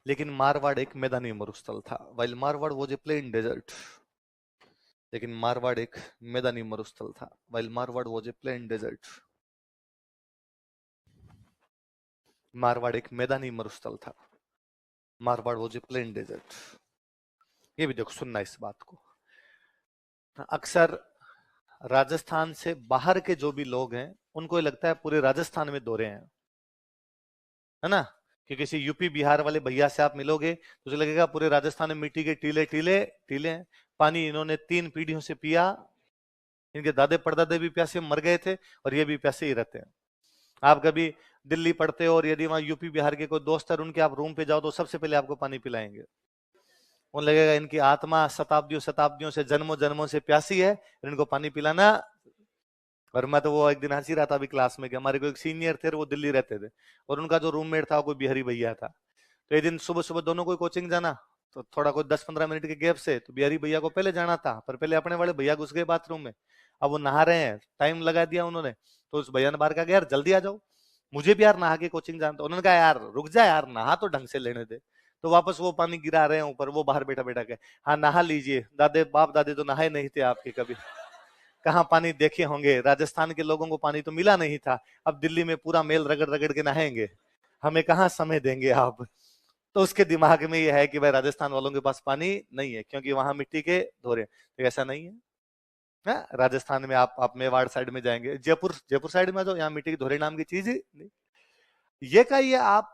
लेकिन मारवाड़ एक मैदानी मरुस्थल था। While Marwar was a plain desert, लेकिन मारवाड़ एक मैदानी मरुस्थल था। While Marwar was a plain desert, Marwar एक मैदानी मरुस्थल था। Marwar was a plain desert. ये भी देखो, सुनना इस बात को। अक्सर राजस्थान से बाहर के जो भी लोग हैं, उनको ये लगता है पूरे राजस्थान में दौरे हैं, है ना। कि किसी यूपी बिहार वाले भैया से आप मिलोगे तो उसे लगेगा पूरे राजस्थान में मिट्टी के टीले टीले टीले हैं। पानी इन्होंने 3 पीढ़ियों से पिया, इनके दादे परदादे भी प्यासे मर गए थे और ये भी प्यासे ही रहते हैं। आप कभी दिल्ली पढ़ते हो और यदि वहां यूपी बिहार के कोई दोस्त है, उनके आप रूम पे जाओ तो सबसे पहले आपको पानी पिलाएंगे। उन लगेगा इनकी आत्मा शताब्दियों शताब्दियों से, जन्मों जन्मों से प्यासी है, इनको पानी पिलाना। और मैं तो वो एक दिन हंसी रहा था अभी क्लास में कि हमारे को एक सीनियर थे, वो दिल्ली रहते थे, और उनका जो रूममेट था कोई बिहारी भैया था। तो एक दिन सुबह सुबह दोनों को कोचिंग जाना, तो थोड़ा कोई 10-15 मिनट के गैप से तो बिहारी भैया को पहले जाना था, पर पहले अपने वाले भैया घुस गए बाथरूम में। अब वो नहा रहे हैं, टाइम लगा दिया उन्होंने, तो उस भैया ने बाहर कहा यार जल्दी आ जाओ, मुझे भी यार नहा के कोचिंग जाना था। उन्होंने कहा यार रुक जा यार, नहा तो ढंग से लेने दे। तो वापस वो पानी गिरा रहे हैं ऊपर, वो बाहर बैठा बैठा के, हाँ नहा लीजिए, दादे बाप दादे तो नहाए नहीं थे आपके कभी, कहाँ पानी देखे होंगे, राजस्थान के लोगों को पानी तो मिला नहीं था, अब दिल्ली में पूरा मेल रगड़ रगड़ के नहाएंगे, हमें कहाँ समय देंगे आप। तो उसके दिमाग में ये है कि भाई राजस्थान वालों के पास पानी नहीं है क्योंकि वहां मिट्टी के धोरे। तो ऐसा नहीं है। राजस्थान में आप मेवाड़ साइड में जाएंगे, जयपुर जयपुर साइड में, तो यहाँ मिट्टी के धोरे नाम की चीज ही नहीं। ये का ये आप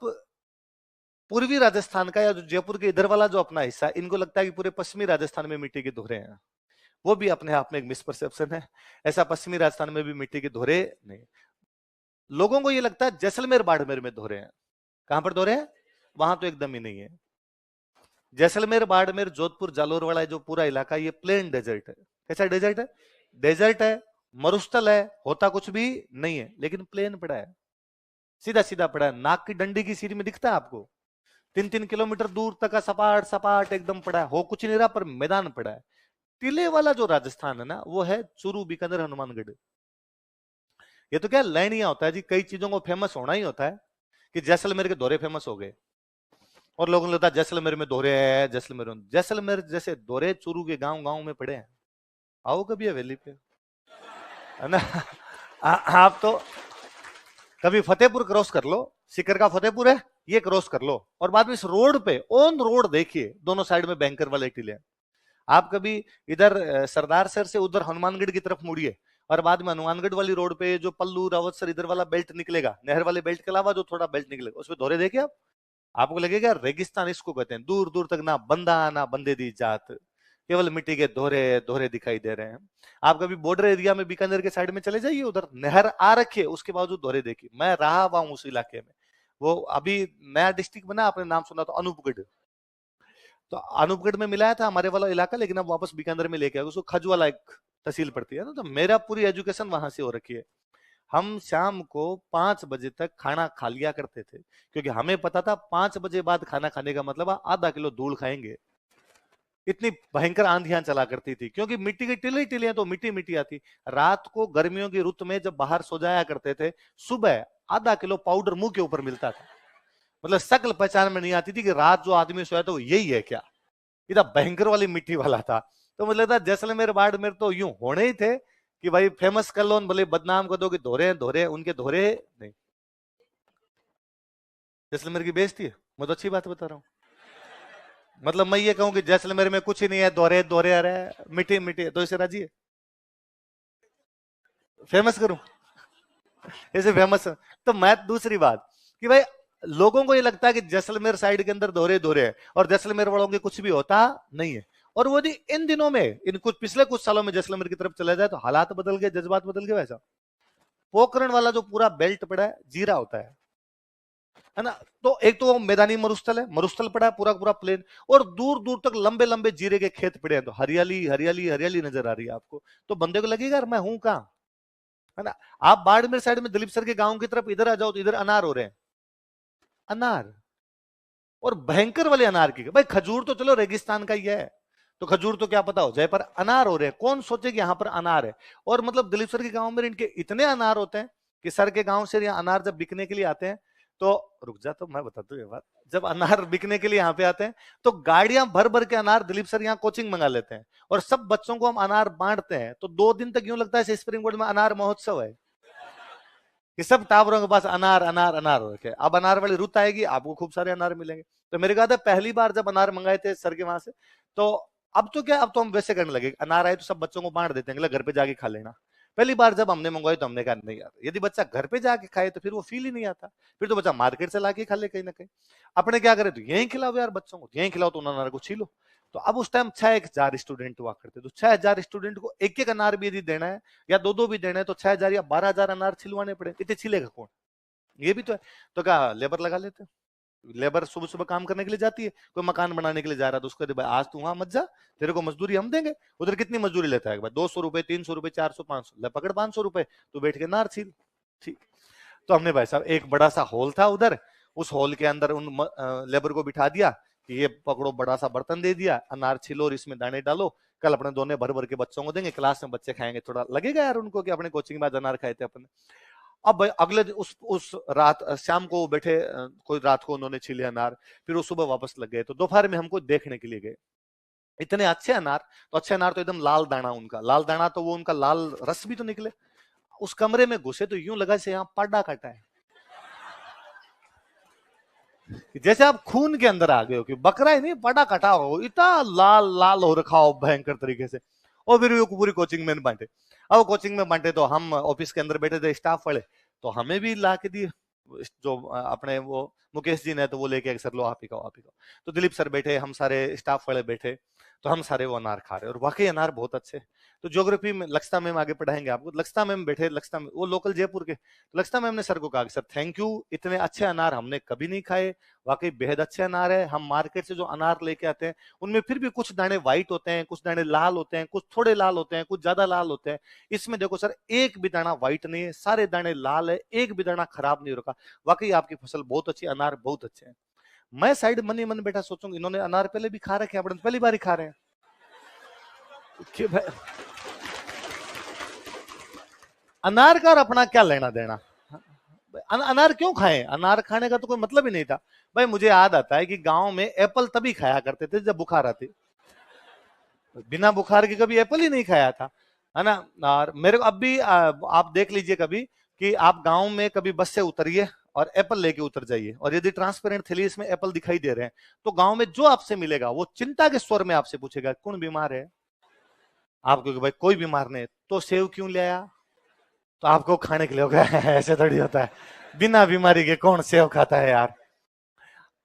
पूर्वी राजस्थान का या जो जयपुर के इधर वाला जो अपना हिस्सा, इनको लगता है कि पूरे पश्चिमी राजस्थान में मिट्टी के धोरे हैं। वो भी अपने आप में एक मिसपरसेप्शन है। ऐसा पश्चिमी राजस्थान में भी मिट्टी के धोरे नहीं। लोगों को ये लगता है जैसलमेर बाड़मेर में धोरे हैं। कहां पर धोरे हैं? वहां तो एकदम ही नहीं है। जैसलमेर बाड़मेर जोधपुर जालोर वाला जो पूरा इलाका, ये प्लेन डेजर्ट है। कैसा डेजर्ट है? डेजर्ट है, मरुस्थल है, होता कुछ भी नहीं है, लेकिन प्लेन पड़ा है, सीधा सीधा पड़ा है, नाक की डंडी की सीधी में दिखता है आपको, 3-3 किलोमीटर दूर तक का सपाट सपाट एकदम पड़ा है, हो कुछ नहीं रहा पर मैदान पड़ा है। टीले वाला जो राजस्थान है ना, वो है चूरू, बीकानेर, हनुमानगढ़। ये तो क्या लाइनिया होता है जी, कई चीजों को फेमस होना ही होता है। कि जैसलमेर के दौरे फेमस हो गए और लोगों ने लगता है जैसलमेर में दौरे है, जैसलमेर जैसलमेर जैसे दौरे चूरू के गांव गांव में पड़े हैं। आओ कभी हवेली पे, है ना। आप तो कभी फतेहपुर क्रॉस कर लो, सिकर का फतेहपुर है, ये क्रॉस कर लो, और बाद में इस रोड पे ऑन रोड देखिए दोनों साइड में बैंकर वाले टीले। आप कभी इधर सरदार सर से उधर हनुमानगढ़ की तरफ मुड़िए, और बाद में हनुमानगढ़ वाली रोड पे जो पल्लू रावतसर इधर वाला बेल्ट निकलेगा, नहर वाले बेल्ट के अलावा जो थोड़ा बेल्ट निकलेगा, उसमें दौरे देखे आप, आपको लगेगा रेगिस्तान इसको कहते हैं। दूर दूर तक ना बंदा ना बंदे दी जात, केवल मिट्टी के दोहरे दोहरे दिखाई दे रहे हैं। आप कभी बॉर्डर एरिया में बीकानेर के साइड में चले जाइए, उधर नहर आ रखी है, उसके बावजूद दोहरे देखिए। मैं रहा हुआ हूं उस इलाके में, वो अभी नया डिस्ट्रिक्ट बना, आपने नाम सुना तो अनूपगढ़। तो अनूपगढ़ में मिलाया था हमारे वाला इलाका, लेकिन अब वापस बीकानेर में लेके आया, उसको खज वाला एक तहसील पड़ती है ना। तो मेरा पूरी एजुकेशन वहां से हो रखी है। हम शाम को 5 बजे तक खाना खा लिया करते थे, क्योंकि हमें पता था 5 बजे बाद खाना खाने का मतलब आधा किलो धूल खाएंगे। इतनी भयंकर आंधियां चला करती थी, क्योंकि मिट्टी की टिली टिलियां तो मिट्टी मिट्टी आती। रात को गर्मियों की रुत में जब बाहर सो जाया करते थे, सुबह आधा किलो पाउडर मुंह के ऊपर मिलता था। मतलब शक्ल पहचान में नहीं आती थी कि रात जो आदमी सोया था वो यही है क्या। इतना भयंकर वाली मिट्टी वाला था। तो मुझे लगता है जैसलमेर बाड़मेर तो यूं होने ही थे कि भाई फेमस कर लो, भले बदनाम कर दो कि धोरे धोरे, उनके धोरे नहीं। जैसलमेर की बेइज्जती है, मैं तो अच्छी बात बता रहा हूँ। मतलब मैं ये कहूं कि जैसलमेर में कुछ ही नहीं है, दोहरे दोहरे आ रहे हैं, मिट्टी मिट्टी, तो इसे राजी है फेमस करूं, ऐसे फेमस। तो मैं दूसरी बात कि भाई लोगों को ये लगता है कि जैसलमेर साइड के अंदर दोहरे दोहरे है, और जैसलमेर वालों के कुछ भी होता नहीं है। और वो इन दिनों में, इन कुछ पिछले कुछ सालों में जैसलमेर की तरफ चला जाए तो हालात बदल गए, जज्बात बदल गए। वैसा पोखरण वाला जो पूरा बेल्ट पड़ा है, जीरा होता है ना। तो एक तो वो मैदानी मरुस्थल है, मरुस्थल पड़ा है पूरा पूरा प्लेन, और दूर दूर तक लंबे लंबे जीरे के खेत पड़े हैं। तो हरियाली हरियाली हरियाली नजर आ रही है आपको, तो बंदे को लगेगा मैं हूं कहां, है ना। आप बाड़मेर साइड में दिलीप सर के गांव की तरफ इधर आ जाओ, तो इधर अनार हो रहे हैं, अनार, और भयंकर वाले अनार की। भाई खजूर तो चलो रेगिस्तान का ही है, तो खजूर तो क्या पता हो जाए, पर अनार हो रहे हैं, कौन सोचे कि यहाँ पर अनार है। और मतलब दिलीप सर के गांव में इनके इतने अनार होते हैं कि सर के गांव से यहाँ अनार जब बिकने के लिए आते हैं, तो रुक जा, तो मैं बताता हूँ ये बात। जब अनार बिकने के लिए यहाँ पे आते हैं, तो गाड़ियां भर भर के अनार दिलीप सर यहाँ कोचिंग मंगा लेते हैं, और सब बच्चों को हम अनार बांटते हैं। तो 2 दिन तक यूं लगता है स्प्रिंग बोर्ड में अनार महोत्सव है, कि सब टावरों के पास अनार अनार अनार हो रखे। अब अनार वाली रुत आएगी, आपको खूब सारे अनार मिलेंगे। तो मेरे कहा था पहली बार जब अनार मंगाए थे सर के वहां से, तो अब तो क्या, अब तो हम वैसे करने लगे, अनार आए तो सब बच्चों को बांट देते हैं, घर पे जाके खा लेना। पहली बार जब हमने मंगवाई तो हमने कहा नहीं यार, यदि बच्चा घर पे जाके खाए तो फिर वो फील ही नहीं आता, फिर तो बच्चा मार्केट से लाके खा ले कहीं ना कहीं। अपने क्या करें, तो यहीं खिलाओ यार बच्चों को, यहीं खिलाओ, तो उन अनार को छीलो। तो अब उस टाइम 6,000 स्टूडेंट हुआ करते, तो 6,000 स्टूडेंट को एक एक अनार भी यदि देना है, या दो दो भी देना है, तो 6,000 या 12,000 अनार छिलवाने पड़े। इतने छिलेगा कौन, ये भी तो है। तो क्या लेबर लगा लेते, लेबर सुबह सुबह काम करने के लिए जाती है, कोई मकान बनाने के लिए जा रहा है तो उसको कहते भाई आज तू वहां मत जा, तेरे को मजदूरी हम देंगे। उधर कितनी मजदूरी लेता है भाई? 200 रुपए, 300 रुपए, 400, 500, ले पकड़ 500 रुपए, तू बैठ के नार छील। ठीक। तो हमने भाई साहब एक बड़ा सा हॉल था उधर, उस हॉल के अंदर उन लेबर को बिठा दिया कि ये पकड़ो, बड़ा सा बर्तन दे दिया, अनार छिलो और इसमें दाने डालो, कल अपने दोनों भर भर के बच्चों को देंगे, क्लास में बच्चे खाएंगे, थोड़ा लगेगा यार उनको कि अपने कोचिंग में आज अनार खाए थे अपने। अब भाई अगले उस रात शाम को बैठे, कोई रात को उन्होंने छीले अनार, फिर वो सुबह वापस लग गए। तो दोपहर में हमको देखने के लिए गए, इतने अच्छे अनार, तो अच्छे अनार तो एकदम लाल दाना, उनका लाल दाना, तो वो उनका लाल रस भी तो निकले। उस कमरे में घुसे तो यूं लगा से यहाँ पाडा काटा है, जैसे आप खून के अंदर आ गए हो, कि बकरा ही नहीं पाडा कटा हो, इतना लाल लाल हो रखा हो भयंकर तरीके से। और फिर वो पूरी कोचिंग में बांटे। अब कोचिंग में बांटे तो हम ऑफिस के अंदर बैठे थे स्टाफ वाले, तो हमें भी ला के दिए। जो अपने वो मुकेश जी ने, तो वो लेके सर लो आप ही खाओ, आप ही खाओ। तो दिलीप सर बैठे, हम सारे स्टाफ वाले बैठे, तो हम सारे वो अनार खा रहे, और वाकई अनार बहुत अच्छे। तो ज्योग्राफी में लक्षिता मैम आगे पढ़ाएंगे आपको, लक्षिता मैम बैठे, लक्षिता मैम वो लोकल जयपुर के, लक्षिता मैम ने सर को कहा कि सर थैंक यू, इतने अच्छे अनार हमने कभी नहीं खाए, वाकई बेहद अच्छे अनार है। हम मार्केट से जो अनार लेके आते हैं उनमें फिर भी कुछ दाने व्हाइट होते हैं, कुछ दाने लाल होते हैं, कुछ थोड़े लाल होते हैं, कुछ ज्यादा लाल होते हैं। इसमें देखो सर एक भी दाना व्हाइट नहीं है, सारे दाने लाल है, एक भी दाना खराब नहीं हो रखा, वाकई आपकी फसल बहुत अच्छी, अनार बहुत अच्छे हैं। मैं साइड मन ही मन बैठा सोचूंगा इन्होंने अनार पहले भी खा रखे हैं, अपन पहली बार ही खा रहे हैं कि भाई अनार का और अपना क्या लेना देना। अनार क्यों खाएं? अनार खाने का तो कोई मतलब ही नहीं था। भाई मुझे याद आता है कि गांव में एप्पल तभी खाया करते थे जब बुखार आती, बिना बुखार के कभी एप्पल ही नहीं खाया था, है ना। और मेरे को अब भी आप देख लीजिए कभी कि आप गांव में कभी बस से उतरिए और एप्पल लेके उतर जाइए, और यदि ट्रांसपेरेंट थैली इसमें एप्पल दिखाई दे रहे हैं, तो गांव में जो आपसे मिलेगा वो चिंता के स्वर में आपसे पूछेगा कौन बीमार है। आप कहोगे भाई कोई बीमार नहीं, तो सेव क्यों ले आया? तो आपको खाने के लिए होगा ऐसे थोड़ी होता है, बिना बीमारी के कौन सेव खाता है यार।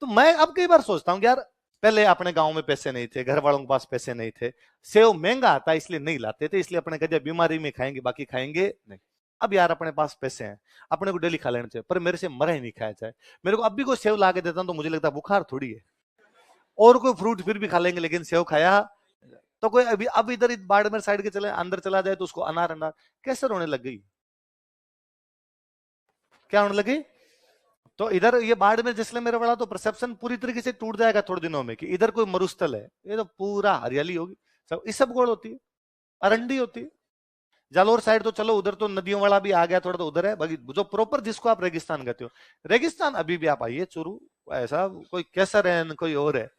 तो मैं अब कई बार सोचता हूँ कि यार पहले अपने गांव में पैसे नहीं थे, घर वालों के पास पैसे नहीं थे, सेव महंगा आता इसलिए नहीं लाते थे, इसलिए अपने कहते बीमारी में खाएंगे बाकी खाएंगे नहीं। अब यार अपने पास पैसे हैं, अपने को डेली खा लेना चाहिए, पर मेरे से मरा ही नहीं खाया जाए। मेरे को अब भी कोई सेव ला के देता हूं तो मुझे लगता है बुखार थोड़ी है, और कोई फ्रूट फिर भी खा लेंगे, लेकिन सेव खाया तो कोई अभी अब इधर बाड़मेर साइड के चले अंदर चला जाए तो उसको अनार अनार कैसे रोने लग गई, क्या होने लगी। तो इधर ये बाड़मेर जैसलमेर वाला तो परसेप्शन पूरी तरीके से टूट जाएगा थोड़े दिनों में कि इधर कोई मरुस्थल है, ये तो पूरा हरियाली होगी, सब इसबगोल होती है, अरंडी होती है। जालोर साइड तो चलो उधर तो नदियों वाला भी आ गया थोड़ा, तो उधर है बाकी जो प्रॉपर जिसको आप रेगिस्तान कहते हो, रेगिस्तान अभी भी आप आइए चुरू, ऐसा कोई कैसर है कोई और है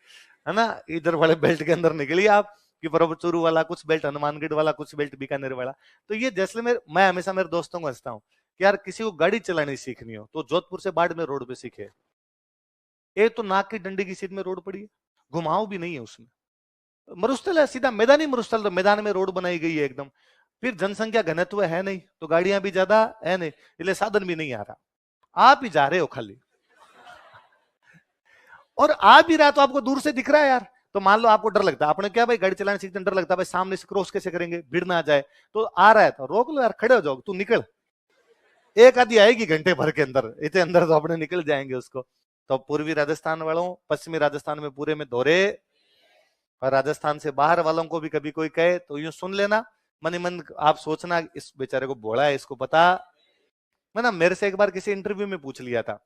ना, इधर वाले बेल्ट के अंदर निकलिए आप कि प्रॉपर चुरू वाला कुछ बेल्ट, हनुमानगढ़ वाला कुछ बेल्ट, बीकानेर वाला। तो ये जैसलमेर, मैं हमेशा मेरे दोस्तों को हंसता हूँ कि यार किसी को गाड़ी चलानी सीखनी हो तो जोधपुर से बाड़मेर रोड पे सीखे, एक तो नाक की डंडी की सीध में रोड पड़ी है, घुमाव भी नहीं है उसमें, मरुस्थल है सीधा मैदानी मरुस्थल, तो मैदान में रोड बनाई गई है एकदम। फिर जनसंख्या घनत्व है नहीं तो गाड़ियां भी ज्यादा है नहीं, इसलिए साधन भी नहीं आ रहा, आप ही जा रहे हो खाली, और आ भी रहा तो आपको दूर से दिख रहा है यार। तो मान लो आपको डर लगता है, आपने क्या भाई गाड़ी चलाने सीखते डर लगता है भाई सामने से क्रॉस कैसे करेंगे, भीड़ ना आ जाए, तो आ रहा है तो रोक लो यार, खड़े हो जाओ, तू निकल, एक आधी आएगी घंटे भर के अंदर, इतने अंदर तो अपने निकल जाएंगे उसको। तो पूर्वी राजस्थान वालों, पश्चिमी राजस्थान में पूरे में दौरे, और राजस्थान से बाहर वालों को भी कभी कोई कहे तो यूं सुन लेना, मन ही मन आप सोचना इस बेचारे को बोला है, इसको पता। मैं ना मेरे से एक बार किसी इंटरव्यू में पूछ लिया था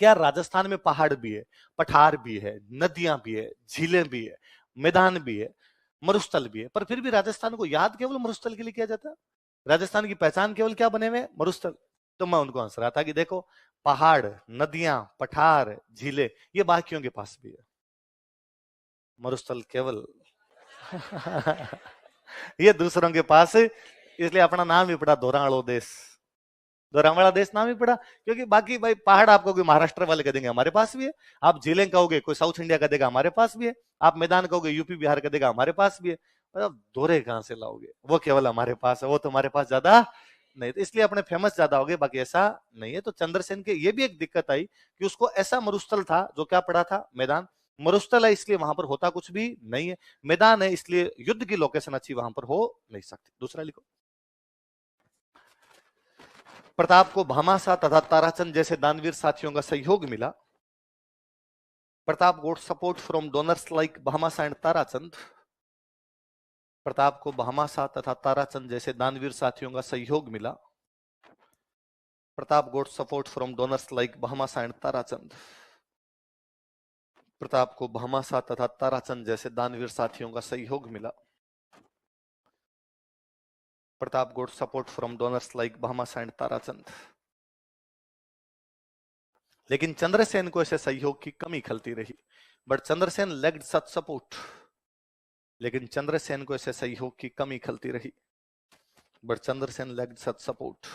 क्या राजस्थान में पहाड़ भी है, पठार भी है, नदियां भी है, झीलें भी है, मैदान भी है, मरुस्थल भी है, पर फिर भी राजस्थान को याद केवल मरुस्थल के लिए किया जाता है, राजस्थान की पहचान केवल क्या बने हुए मरुस्थल। तो मैं उनको हंस रहा था कि देखो पहाड़, नदियां, पठार, झीलें ये बाकियों के पास भी है, मरुस्थल केवल ये दूसरों के पास, इसलिए अपना नाम ही पड़ा दोराणो देश, दोरावाड़ा देश नाम ही पड़ा, क्योंकि बाकी भाई पहाड़ आपको कोई महाराष्ट्र वाले कह देंगे हमारे पास भी है, आप झीलें कहोगे कोई साउथ इंडिया का देगा हमारे पास भी है, आप मैदान कहोगे यूपी बिहार का देगा हमारे पास भी है, मतलब दोरे कहां से लाओगे, वो केवल हमारे पास है, वो तुम्हारे पास ज्यादा नहीं, तो इसलिए अपने फेमस ज्यादा हो गए, बाकी ऐसा नहीं है। तो चंद्रसेन के ये भी एक दिक्कत आई कि उसको ऐसा मरुस्थल था जो क्या पड़ा था मैदान, मरुस्थल है इसलिए वहां पर होता कुछ भी नहीं है, मैदान है इसलिए युद्ध की लोकेशन अच्छी वहां पर हो नहीं सकती। दूसरा लिखो, प्रताप को भामासा तथा ताराचंद जैसे दानवीर साथियों का सहयोग मिला, Pratap got support from donors like Bhamasha and Tarachand. Pratap को भामासा तथा ताराचंद जैसे दानवीर साथियों का सहयोग मिला। Pratap got support from donors like Bhamasha and Tarachand. Pratap को भामासा तथा ताराचंद जैसे दानवीर साथियों का सहयोग मिला। Pratap got support from donors like Bhamasha and Tarachand. लेकिन चंद्रसेन को ऐसे सहयोग की कमी खलती रही। But Chandrasen lacked such support. लेकिन चंद्रसेन को ऐसे सहयोग की कमी खलती रही। But Chandrasen lacked such support.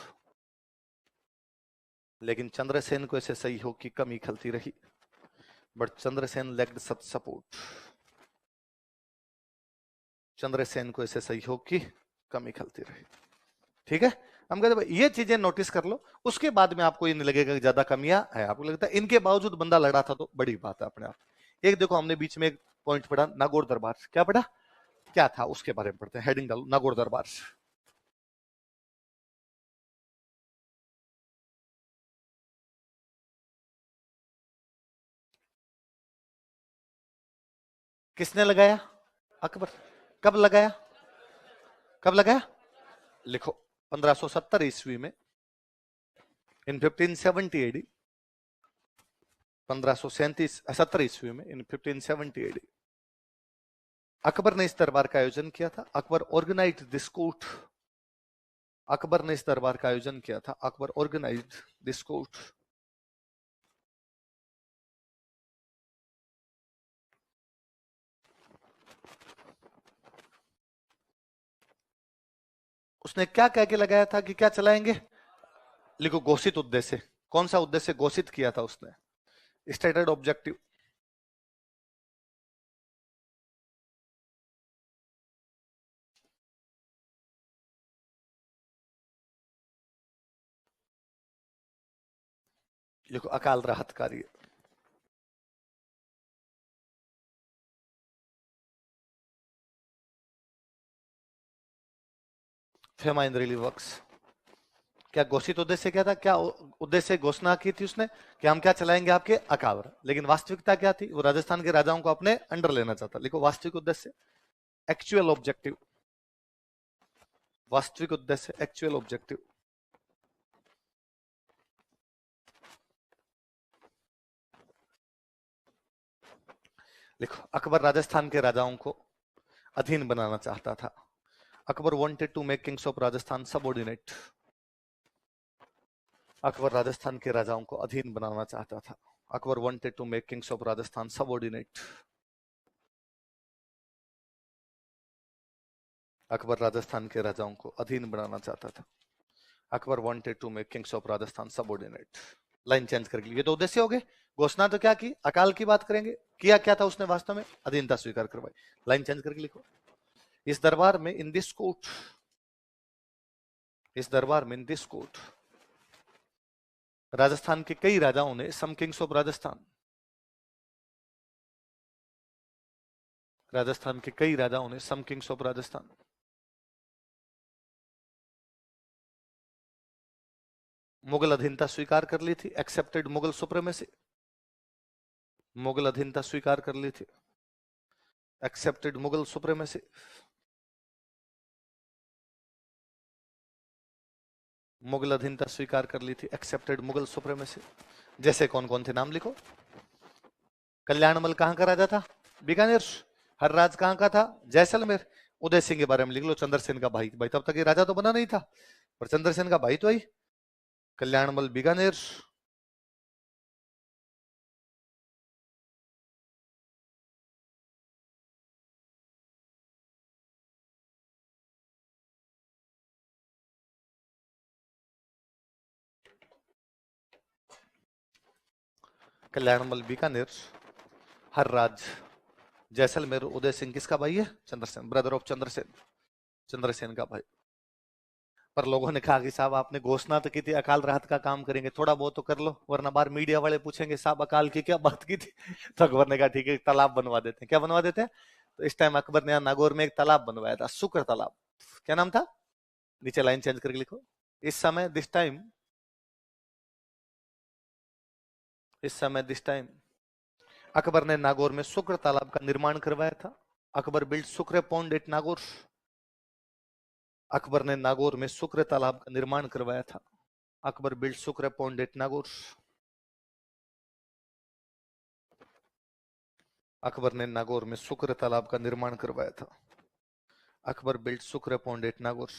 लेकिन चंद्रसेन को ऐसे सहयोग की कमी खलती रही। But Chandrasen lacked such support. Chandrasen को ऐसे सहयोग की कमी खलती रही। ठीक है, हम कहते भाई ये चीजें नोटिस कर लो, उसके बाद में आपको ये नहीं लगेगा कि ज्यादा कमियां है। आपको लगता है इनके बावजूद बंदा लड़ा था तो बड़ी बात है अपने आप। एक देखो हमने बीच में एक पॉइंट पढ़ा, नागौर दरबार। क्या पढ़ा, क्या था उसके बारे में पढ़ते हैं। हेडिंग डालो, नागौर दरबार। किसने लगाया, अकबर। कब लगाया, कब लगाया, लिखो 1570 ईस्वी में, इन 1570 एडी। 1537 ईस्वी में, इन 1570 एडी अकबर ने इस दरबार का आयोजन किया था। Akbar organised this court. Akbar ने इस दरबार का आयोजन किया था। Akbar organised this court. उसने क्या कह के लगाया था कि क्या चलाएंगे, लिखो घोषित उद्देश्य। कौन सा उद्देश्य घोषित किया था उसने, स्टेटेड ऑब्जेक्टिव। लिखो अकाल राहत कार्य। FEMA in relief works. क्या घोषित उद्देश्य क्या था, क्या उद्देश्य घोषणा की थी उसने कि हम क्या चलाएंगे, आपके अकाल। लेकिन वास्तविकता क्या थी, वो राजस्थान के राजाओं को अपने अंडर लेना चाहता। लिखो वास्तविक उद्देश्य, एक्चुअल ऑब्जेक्टिव। वास्तविक उद्देश्य, एक्चुअल ऑब्जेक्टिव। लिखो अकबर राजस्थान के राजाओं को अधीन बनाना चाहता था। Akbar wanted to make kings of Rajasthan subordinate. Akbar Rajasthan के राजाओं को अधीन बनाना चाहता था। Akbar wanted to make kings of Rajasthan subordinate. Akbar Rajasthan के राजाओं को अधीन बनाना चाहता था। Akbar wanted to make kings of Rajasthan subordinate. Line change करके लिए तो उद्देश्य हो गए। घोषणा तो क्या की, अकाल की बात करेंगे। किया क्या था उसने वास्तव में, अधीनता स्वीकार करवाई। लाइन चेंज करके लिखो, इस दरबार में, इन दिस कोर्ट, इस दरबार में, इन दिस कोर्ट, राजस्थान के कई राजाओं ने, सम किंग्स ऑफ राजस्थान, राजस्थान के कई राजाओं ने, सम किंग्स ऑफ राजस्थान, मुगल अधीनता स्वीकार कर ली थी। Accepted Mughal supremacy. मुगल अधीनता स्वीकार कर ली थी। Accepted Mughal supremacy. मुगल अधीनता स्वीकार कर ली थी। Accepted Mughal supremacy. जैसे कौन कौन थे, नाम लिखो। कल्याणमल कहां का राजा था, बीकानेर। हरराज कहां का था, जैसलमेर। उदय सिंह के बारे में लिख लो, चंद्रसेन का भाई। भाई तब तक ये राजा तो बना नहीं था, पर चंद्रसेन का भाई तो आई। कल्याणमल बीकानेर। कल्याणमल बीकानेर, हरराज जैसलमेर। उदय सिंह किसका भाई है, चंद्रसेन, ब्रदर ऑफ चंद्रसेन, चंद्रसेन का भाई। पर लोगों ने कहा कि साहब आपने घोषणा तो की थी अकाल राहत का काम करेंगे, थोड़ा बहुत तो कर लो, वरना बाहर मीडिया वाले पूछेंगे साहब अकाल की क्या बात की थी। तो अकबर ने कहा ठीक है तालाब बनवा देते हैं। क्या बनवा देते हैं, तो इस टाइम अकबर ने यहाँ नागौर में एक तालाब बनवाया था, शुक्र तालाब। क्या नाम था, नीचे लाइन चेंज करके लिखो। इस समय, दिस टाइम, इस समय, दिस टाइम अकबर ने नागौर में शुक्र तालाब का निर्माण करवाया था। अकबर बिल्ड शुक्र पॉन्ड एट नागौर। अकबर ने नागौर में शुक्र तालाब का निर्माण करवाया था। अकबर बिल्ड शुक्र पॉन्ड एट नागौर। अकबर ने नागौर में शुक्र तालाब का निर्माण करवाया था। अकबर बिल्ड शुक्र पॉन्ड एट नागौर।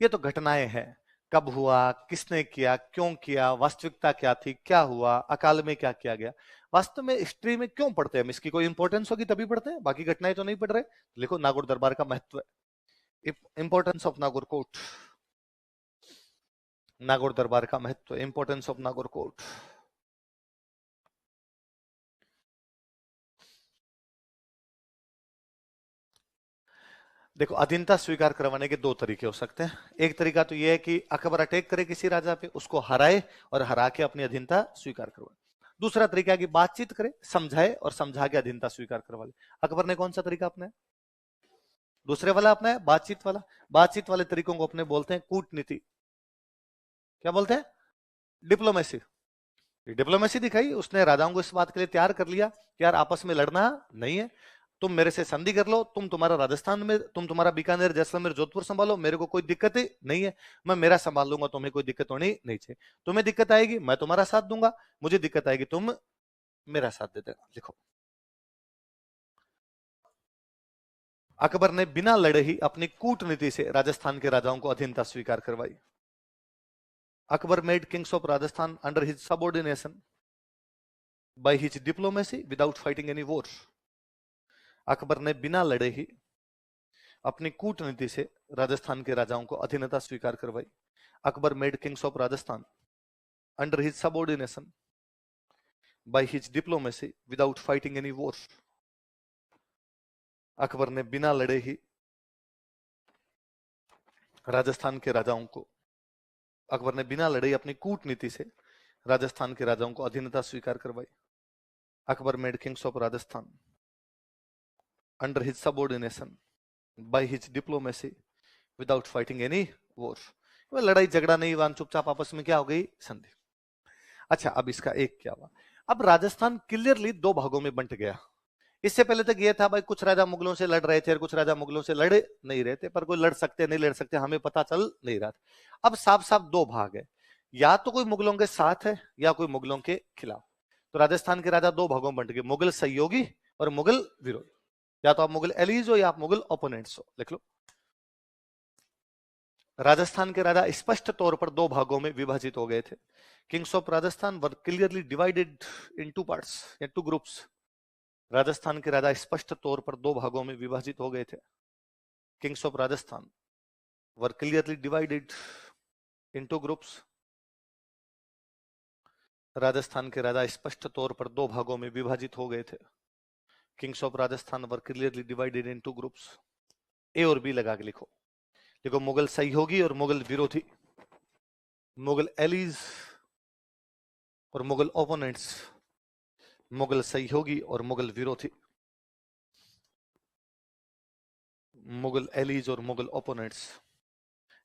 ये तो घटनाएं हैं, कब हुआ, किसने किया, क्यों किया, वास्तविकता क्या थी, क्या हुआ, अकाल में क्या किया गया। वास्तव में हिस्ट्री में क्यों पढ़ते हैं हम? इसकी कोई इंपॉर्टेंस होगी तभी पढ़ते हैं, बाकी घटनाएं तो नहीं पढ़ रहे। लिखो नागौर दरबार का महत्व है, importance of Nagaur court. Nagaur दरबार का महत्व, इंपॉर्टेंस ऑफ नागौर कोर्ट। देखो, अधीनता स्वीकार करवाने के दो तरीके हो सकते हैं। एक तरीका तो यह है कि अकबर अटैक करे किसी राजा पे, उसको हराए और हरा के अपनी अधीनता स्वीकार करवाए। दूसरा तरीका है कि बातचीत करे, समझाए और समझा के अधीनता स्वीकार करवा ले। अकबर ने कौन सा तरीका अपनाया? दूसरे वाला अपनाया, बातचीत वाला। बातचीत वाले तरीकों को अपने बोलते हैं कूटनीति। क्या बोलते हैं? डिप्लोमेसी। डिप्लोमेसी दिखाई उसने, राजाओं को इस बात के लिए तैयार कर लिया कि यार आपस में लड़ना नहीं है, तुम मेरे से संधि कर लो, तुम तुम्हारा राजस्थान में, तुम तुम्हारा बीकानेर, जैसलमेर, जोधपुर संभालो, मेरे को कोई दिक्कत ही नहीं है, मैं मेरा संभाल लूंगा, तुम्हें कोई दिक्कत होनी नहीं चाहिए। तुम्हें दिक्कत आएगी मैं तुम्हारा साथ दूंगा, मुझे दिक्कत आएगी तुम मेरा साथ दे देना। लिखो, अकबर ने बिना लड़े ही अपनी कूटनीति से राजस्थान के राजाओं को अधीनता स्वीकार करवाई। Akbar made Kings of Rajasthan under his subordination by his diplomacy without fighting any war. Akbar ने बिना लड़े ही अपनी कूटनीति से राजस्थान के राजाओं को अधीनता स्वीकार करवाई। Akbar made Kings of Rajasthan under his subordination by his diplomacy without fighting any war. Akbar ने बिना लड़े ही राजस्थान के राजाओं को, अकबर ने बिना लड़े अपनी कूटनीति से राजस्थान के राजाओं को अधीनता स्वीकार करवाई। Akbar made Kings of Rajasthan under his subordination by his diplomacy without fighting any war. लड़ाई झगड़ा नहीं हुआ, चुपचाप आपस में क्या हो गई? संधि। अच्छा, अब इसका एक क्या हुआ? अब राजस्थान क्लियरली दो भागों में बंट गया। इससे पहले तक ये था भाई कुछ राजा मुगलों से लड़ रहे थे और कुछ राजा मुगलों से लड़ नहीं रहे थे, पर कोई लड़ सकते नहीं लड़ सकते हमें पता चल नहीं रहा था। अब साफ साफ दो भाग है, या तो कोई मुगलों के साथ है या कोई मुगलों के खिलाफ। तो राजस्थान के राजा दो भागों में बंट गए, मुगल सहयोगी और मुगल विरोधी। या तो आप मुगल एलीज हो या आप मुगल ओपोनेंट्स हो। लिख लो, राजस्थान के राजा स्पष्ट तौर पर दो भागों में विभाजित हो गए थे। Kings of Rajasthan were clearly divided in two parts या टू ग्रुप्स। राजस्थान के राजा स्पष्ट तौर पर दो भागों में विभाजित हो गए थे। Kings of Rajasthan were clearly divided in two groups. Rajasthan के राजा स्पष्ट तौर पर दो भागों में विभाजित हो गए थे। Kings of Rajasthan were clearly divided in two groups. A और बी लगा के लिखो। देखो, मुगल सहयोगी और मुगल विरोधी, मुगल एलीज और मुगल ओपोनेंट्स, मुगल सहयोगी और मुगल विरोधी, मुगल एलीज और मुगल ओपोनेंट्स।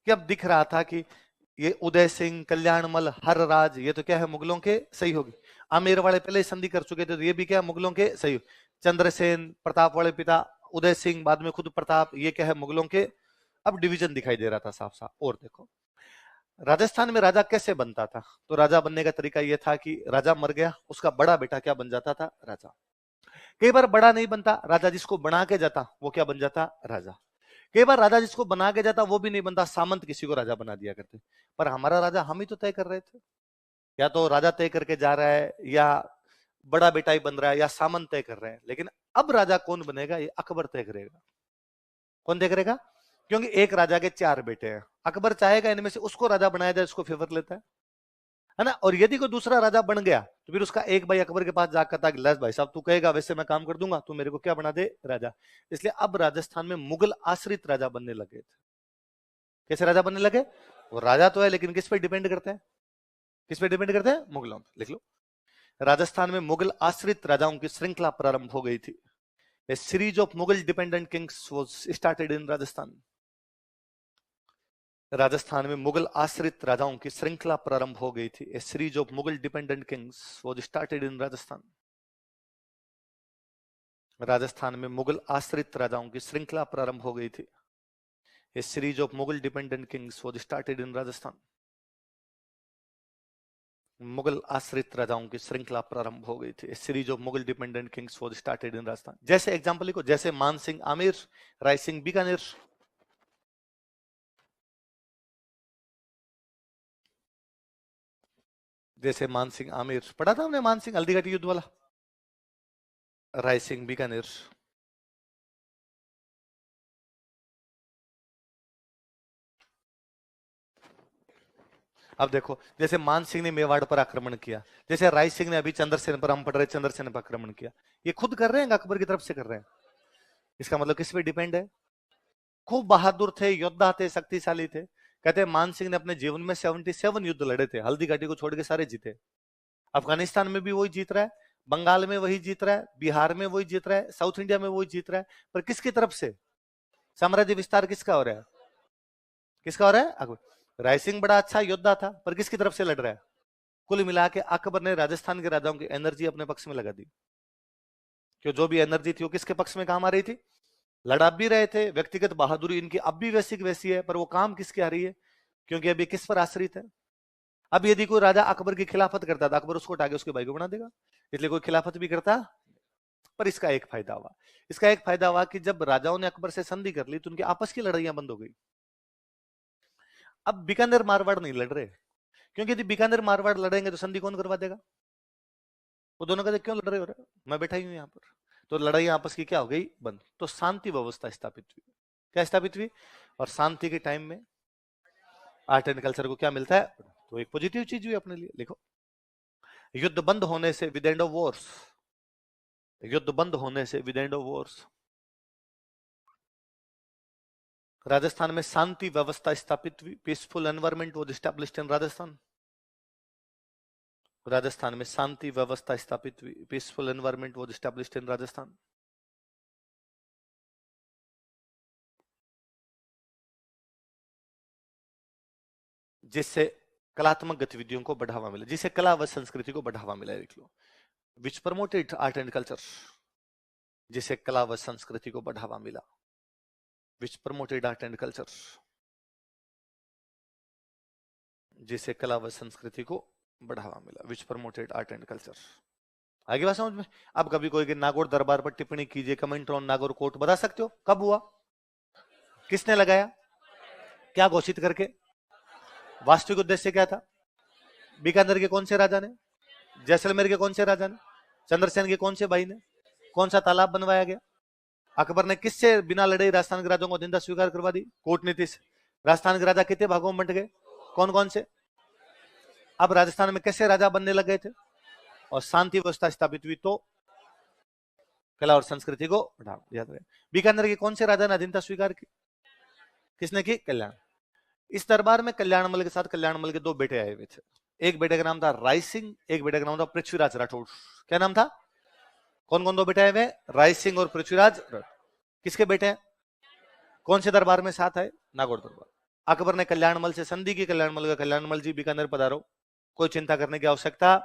कि अब दिख रहा था कि ये उदय सिंह, कल्याणमल, हरराज, ये तो क्या है? मुगलों के सहयोगी। आमेर वाले पहले संधि कर चुके थे, तो ये भी क्या? मुगलों के सहयोगी। चंद्रसेन, प्रताप वाले पिता उदय सिंह, बाद में खुद प्रताप, ये क्या है? मुगलों के। अब डिवीजन दिखाई दे रहा था साफ साफ। और देखो, राजस्थान में राजा कैसे बनता था? तो राजा बनने का तरीका यह था कि राजा मर गया, उसका बड़ा बेटा क्या बन जाता था? राजा। कई बार बड़ा नहीं बनता राजा, जिसको बना के जाता वो क्या बन जाता? राजा। कई बार राजा जिसको बना के जाता वो भी नहीं बनता, सामंत किसी को राजा बना दिया करते। पर हमारा राजा हम ही तो तय कर रहे थे, या तो राजा तय करके जा रहा है या बड़ा बेटा ही बन रहा है या सामंत तय कर रहे हैं। लेकिन अब राजा कौन बनेगा ये अकबर तय करेगा। कौन तय करेगा? क्योंकि एक राजा के चार बेटे हैं, अकबर चाहेगा इनमें से उसको राजा बनाया जाए, उसको फेवर लेता है ना। और यदि कोई दूसरा राजा बन गया तो फिर उसका एक भाई अकबर के पास जाकर था कि भाई साहब तू कहेगा वैसे मैं काम कर दूंगा, तू मेरे को क्या बना दे? राजा। इसलिए अब राजस्थान में मुगल आश्रित राजा बनने लगे थे। कैसे राजा बनने लगे? वो राजा तो है लेकिन किस पे डिपेंड करते हैं? किस पे डिपेंड करते हैं? मुगलों पे। लिख लो, राजस्थान में मुगल आश्रित राजाओं की श्रृंखला प्रारंभ हो गई थी। A series of Mughal dependent kings was started in Rajasthan. Rajasthan में मुगल आश्रित राजाओं की श्रृंखला प्रारंभ हो गई थी। A series of Mughal dependent kings was started in Rajasthan. Rajasthan में मुगल आश्रित राजाओं की श्रृंखला प्रारंभ हो गई थी। A series of Mughal dependent kings was started in Rajasthan. Mughal आश्रित राजाओं की श्रृंखला प्रारंभ हो गई थी। Series of Mughal dependent Kings was started in Rajasthan. जैसे एग्जांपल लिखो, जैसे मान सिंह आमिर, राय सिंह बीकानेर। जैसे मान सिंह आमिर पढ़ा था हमने, मान सिंह हल्दीघाटी युद्ध वाला। राय सिंह बीकानेर। अब देखो, जैसे मान सिंह ने मेवाड़ पर आक्रमण किया, जैसे राय सिंह ने अभी चंद्रसेन पर, हम पढ़ रहे चंद्रसेन पर आक्रमण किया। ये खुद कर रहे हैं, अकबर की तरफ से कर रहे हैं। इसका मतलब किस पे डिपेंड है? खूब बहादुर थे, योद्धा थे, शक्तिशाली थे। कहते हैं मान सिंह ने अपने जीवन में 77 युद्ध लड़े थे, हल्दी घाटी को छोड़ के सारे जीते। अफगानिस्तान में भी वही जीत रहा है, बंगाल में वही जीत रहा है, बिहार में वही जीत रहा है, साउथ इंडिया में वही जीत रहा है। पर किसकी तरफ से? साम्राज्य विस्तार किसका हो रहा है? किसका हो रहा है? अकबर। राय सिंह बड़ा अच्छा योद्धा था, पर किसकी तरफ से लड़ रहा है? कुल मिला के अकबर ने राजस्थान के राजाओं की एनर्जी अपने पक्ष में लगा दी। क्यों? जो भी एनर्जी थी वो किसके पक्ष में काम आ रही थी? लड़ा भी रहे थे, व्यक्तिगत बहादुरी इनकी अब भी वैसी की वैसी है, पर वो काम किसकी आ रही है? क्योंकि अभी किस पर आश्रित है? अब यदि कोई राजा अकबर की खिलाफत करता था, अकबर उसको उठाके उसके भाई को बना देगा, इसलिए कोई खिलाफत भी करता। पर इसका एक फायदा हुआ, इसका एक फायदा हुआ कि जब राजाओं ने अकबर से संधि कर ली तो उनकी आपस की लड़ाइयां बंद हो गई। अब बीकानेर मारवाड़ नहीं लड़ रहे, क्योंकि यदि बीकानेर मारवाड़ लड़ेंगे तो संधि कौन करवा देगा? वो दोनों कहते क्यों लड़ रहे हो रहे? मैं बैठा ही हूं यहाँ पर। तो लड़ाई आपस की क्या हो गई? बंद। तो शांति व्यवस्था स्थापित हुई। क्या स्थापित हुई? और शांति के टाइम में आर्ट एंड कल्चर को क्या मिलता है? तो एक पॉजिटिव चीज हुई अपने लिए। लिखो, युद्ध बंद होने से विद एंड ऑफ वॉर्स, युद्ध बंद होने से with end of Wars Rajasthan में शांति व्यवस्था स्थापित हुई। Peaceful environment was established in Rajasthan. Rajasthan में शांति व्यवस्था स्थापित हुई, peaceful environment was established in Rajasthan. जिससे कलात्मक गतिविधियों को बढ़ावा मिला, जिसे कला व संस्कृति को बढ़ावा मिला। लिख लो, विच प्रमोटेड आर्ट एंड कल्चर, जिसे कला व संस्कृति को बढ़ावा मिला। विच प्रमोटेड आर्ट एंड कल्चर, जिसे कला व संस्कृति को बढ़ावा मिला। विच प्रमोटेड आर्ट एंड कल्चर। आगे बात समझ में? अब कभी कोई कि नागौर दरबार पर टिप्पणी कीजिए, कमेंट ऑन नागौर कोर्ट, बता सकते हो कब हुआ? किसने लगाया? क्या घोषित करके? वास्तविक उद्देश्य क्या था? बीकानेर के कौन से राजा ने? जैसलमेर के कौन से राजा ने? चंद्रसेन के कौन से भाई ने? कौन सा तालाब बनवाया गया? अकबर ने किससे बिना लड़े राजस्थान के राजाओं को अधीनता स्वीकार करवा दी? कूटनीति से। राजस्थान के राजा कितने भागों में बंट गए? कौन कौन से? अब राजस्थान में कैसे राजा बनने लग गए थे? और शांति व्यवस्था स्थापित हुई तो कला और संस्कृति को बढ़ावा। याद रहे, बीकानेर के कौन से राजा ने अधीनता स्वीकार की? किसने की? कल्याण। इस दरबार में कल्याणमल के साथ कल्याणमल के दो बेटे आए हुए थे। एक बेटे का नाम था राय सिंह, एक बेटे का नाम था पृथ्वीराज राठौड़। क्या नाम था? कौन कौन दो बेटे आए हुए? राय सिंह और पृथ्वीराज। किसके बेटे हैं? कौन से दरबार में साथ है? नागौर दरबार। अकबर ने कल्याणमल से संधि की, कल्याणमल का कल्याणमल जी बीकानेर पधारो, कोई चिंता करने की आवश्यकता,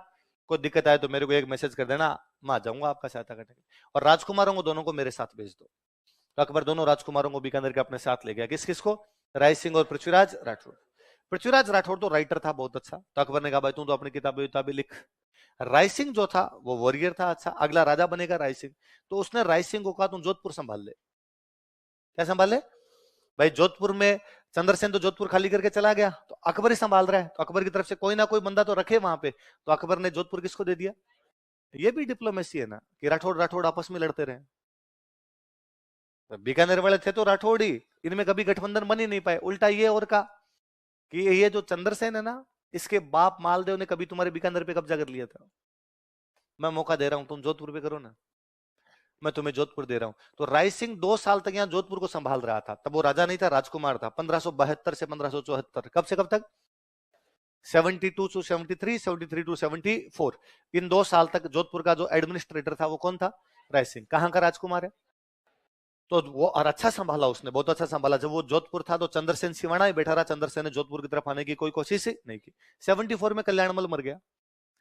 कोई दिक्कत आए तो मेरे को एक मैसेज कर देना, मैं आ जाऊंगा आपका सहायता करने। और राजकुमारों को दोनों को मेरे साथ भेज दो। तो अकबर दोनों राजकुमारों को बीकानेर के अपने साथ ले गया। किस किस को? राय सिंह और पृथ्वीराज राठौड़। पृथ्वीराज राठौड़ तो राइटर था बहुत अच्छा, तो अकबर ने कहा भाई तू तो अपनी किताबें लिख। राय सिंह जो था वो वॉरियर था, अच्छा अगला राजा बनेगा राय सिंह। तो उसने राय सिंह को कहा तुम जोधपुर संभाल ले। क्या संभाल ले? भाई जोधपुर में चंद्रसेन तो जोधपुर खाली करके चला गया, तो अकबर ही संभाल रहा है, तो अकबर की तरफ से कोई ना कोई बंदा तो रखे वहां पे। तो अकबर ने जोधपुर किसको दे दिया? ये भी डिप्लोमेसी है ना, कि राठौड़ राठौड़ आपस में लड़ते रहे। बीकानेर वाले थे तो राठौड़ ही, इनमें कभी गठबंधन बन ही नहीं पाए। उल्टा ये और कहा कि ये जो चंद्रसेन है ना, इसके बाप मालदेव ने कभी तुम्हारे बीकानेर पे कब्जा कर लिया था। मैं मौका दे रहा हूं, तुम जोधपुर पे करो ना, मैं तुम्हें जोधपुर दे रहा हूं। तो राय सिंह 2 साल तक यहाँ जोधपुर को संभाल रहा था। तब वो राजा नहीं था, राजकुमार था। 1572 से 1574, कब से कब तक? 72 टू 73, 73 टू 74। इन 2 साल तक जोधपुर का जो एडमिनिस्ट्रेटर था वो कौन था? राय सिंह। कहां का राजकुमार है? तो वो और अच्छा संभाला उसने, बहुत अच्छा संभाला। जब वो जोधपुर था तो चंद्रसेन सिवाना ही बैठा रहा, चंद्रसेन ने जोधपुर की तरफ आने की कोई कोशिश ही नहीं की। 74 में कल्याणमल मर गया।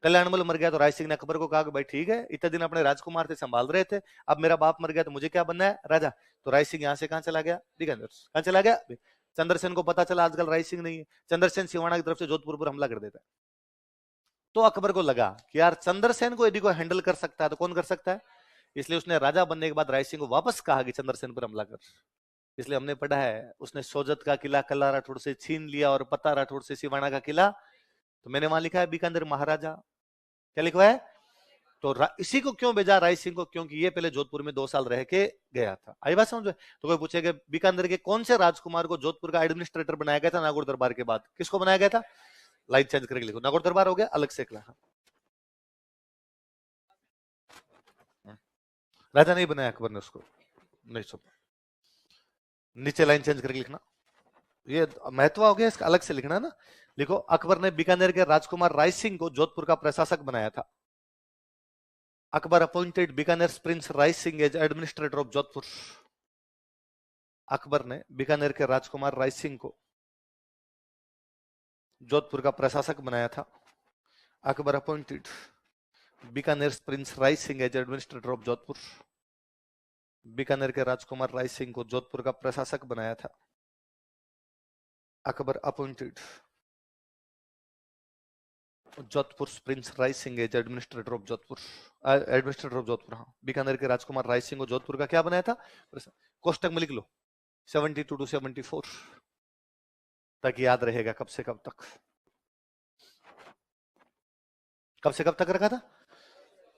कल्याणमल मर गया तो राय सिंह ने अकबर को कहा कि भाई ठीक है, इतने दिन अपने राजकुमार थे, संभाल रहे थे, अब मेरा बाप मर गया तो मुझे क्या बनना है, राजा। तो राय सिंह यहाँ से कहां चला गया, बीकानेर। कहां चला गया, चंद्रसेन को पता चला आजकल राय सिंह नहीं है, चंद्रसेन सिवाना की तरफ से जोधपुर पर हमला कर देता है। तो अकबर को लगा कि यार चंद्रसेन को यदि कोई हैंडल कर सकता है तो कौन कर सकता है, इसलिए उसने राजा बनने के बाद राय सिंह को वापस कहा कि चंद्रसेन पर हमला कर। इसलिए हमने पढ़ा है उसने सोजत का किला कल्ला राठौड़ से छीन लिया और पत्ता राठौड़ से सिवाना का किला, तो मैंने वहां लिखा है बीकानेर महाराजा, क्या लिखा है। तो इसी को क्यों भेजा राय सिंह को, क्योंकि ये पहले जोधपुर में 2 साल रह के गया था। आई बात समझ में। तो कोई पूछेगा बीकानेर के कौन से राजकुमार को जोधपुर का एडमिनिस्ट्रेटर बनाया गया था नागौर दरबार के बाद, किसको बनाया गया था, लाइन चेंज करके लिखो, नागौर दरबार हो गया अलग से एक राजा नहीं बनाया अकबर ने उसको, नहीं सब नीचे लाइन चेंज करके लिखना, ये महत्व हो गया इसका, अलग से लिखना ना। लिखो अकबर ने बीकानेर के राजकुमार राय सिंह को जोधपुर का प्रशासक बनाया था। Akbar appointed Bikaner prince Rai Singh as administrator of Jodhpur. Akbar ने बीकानेर के राजकुमार राय सिंह को जोधपुर का प्रशासक बनाया था। Akbar appointed Bikaner prince Rai Singh as administrator of Jodhpur. Bikaner के राजकुमार राय सिंह को जोधपुर का प्रशासक बनाया था। Akbar appointed Jodhpur prince Rai Singh as administrator of Jodhpur, administrator of Jodhpur. हाँ, बीकानेर के राजकुमार राय सिंह को जोधपुर का क्या बनाया था, कोष्टक में लिख लो 72 to 74, ताकि याद रहेगा कब से कब तक, कब से कब तक रखा था,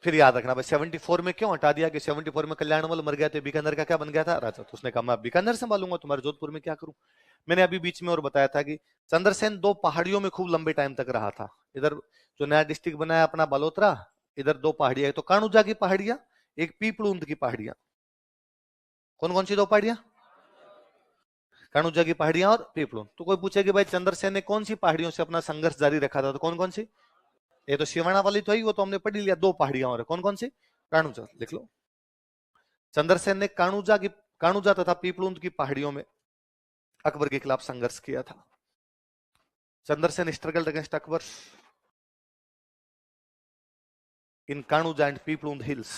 फिर याद रखना भाई 74 में क्यों हटा दिया कि 74 में कल्याणमल मर गया तो बीकानेर का क्या बन गया था, राजा। तो उसने कहा मैं बीकानेर संभालूंगा, तुम्हारे जोधपुर में क्या करूं। मैंने अभी बीच में और बताया था कि चंद्रसेन 2 पहाड़ियों में खूब लंबे टाइम तक रहा था। इधर जो नया डिस्ट्रिक्ट बनाया अपना बालोतरा, इधर 2 पहाड़ियां, तो काणुजा की पहाड़ियां, एक पीपलूंद की पहाड़ियां। कौन कौन सी 2 पहाड़ियां, काणुजा की पहाड़ियां और पीपलूंद। तो कोई पूछे कि भाई चंद्रसेन ने कौन सी पहाड़ियों से अपना संघर्ष जारी रखा था, तो कौन कौन सी, ये तो सिवाना वाली तो ही, वो तो हमने पढ़ लिया, 2 पहाड़ियां और कौन कौन सी, काणुजा लिख लो। चंद्रसेन ने काणुजा तथा पीपलूंद की पहाड़ियों में अकबर के खिलाफ संघर्ष किया था। Chandrasen struggled against Akbar in Kanuja and Piplund hills.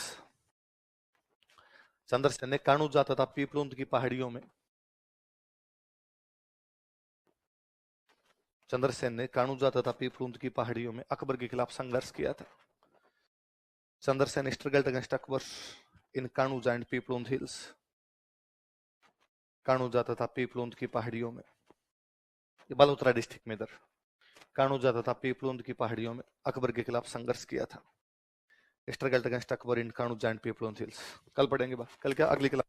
Chandrasen ने काणुजा तथा पीपलूंद की पहाड़ियों में चंद्रसेन ने काणुजा तथा पीपलूंद की पहाड़ियों में अकबर के खिलाफ संघर्ष किया था। Chandrasen struggled against Akbar in Kanuja and Piplund hills. Kanuja तथा पीपलूंद की पहाड़ियों में, ये बालोतरा डिस्ट्रिक्ट में, इधर काणुजा तथा पीपलूंद की पहाड़ियों में अकबर के खिलाफ संघर्ष किया था। Struggled against Akbar in Kanuja and Piplund hills. कल पढ़ेंगे, कल क्या अगली क्लास।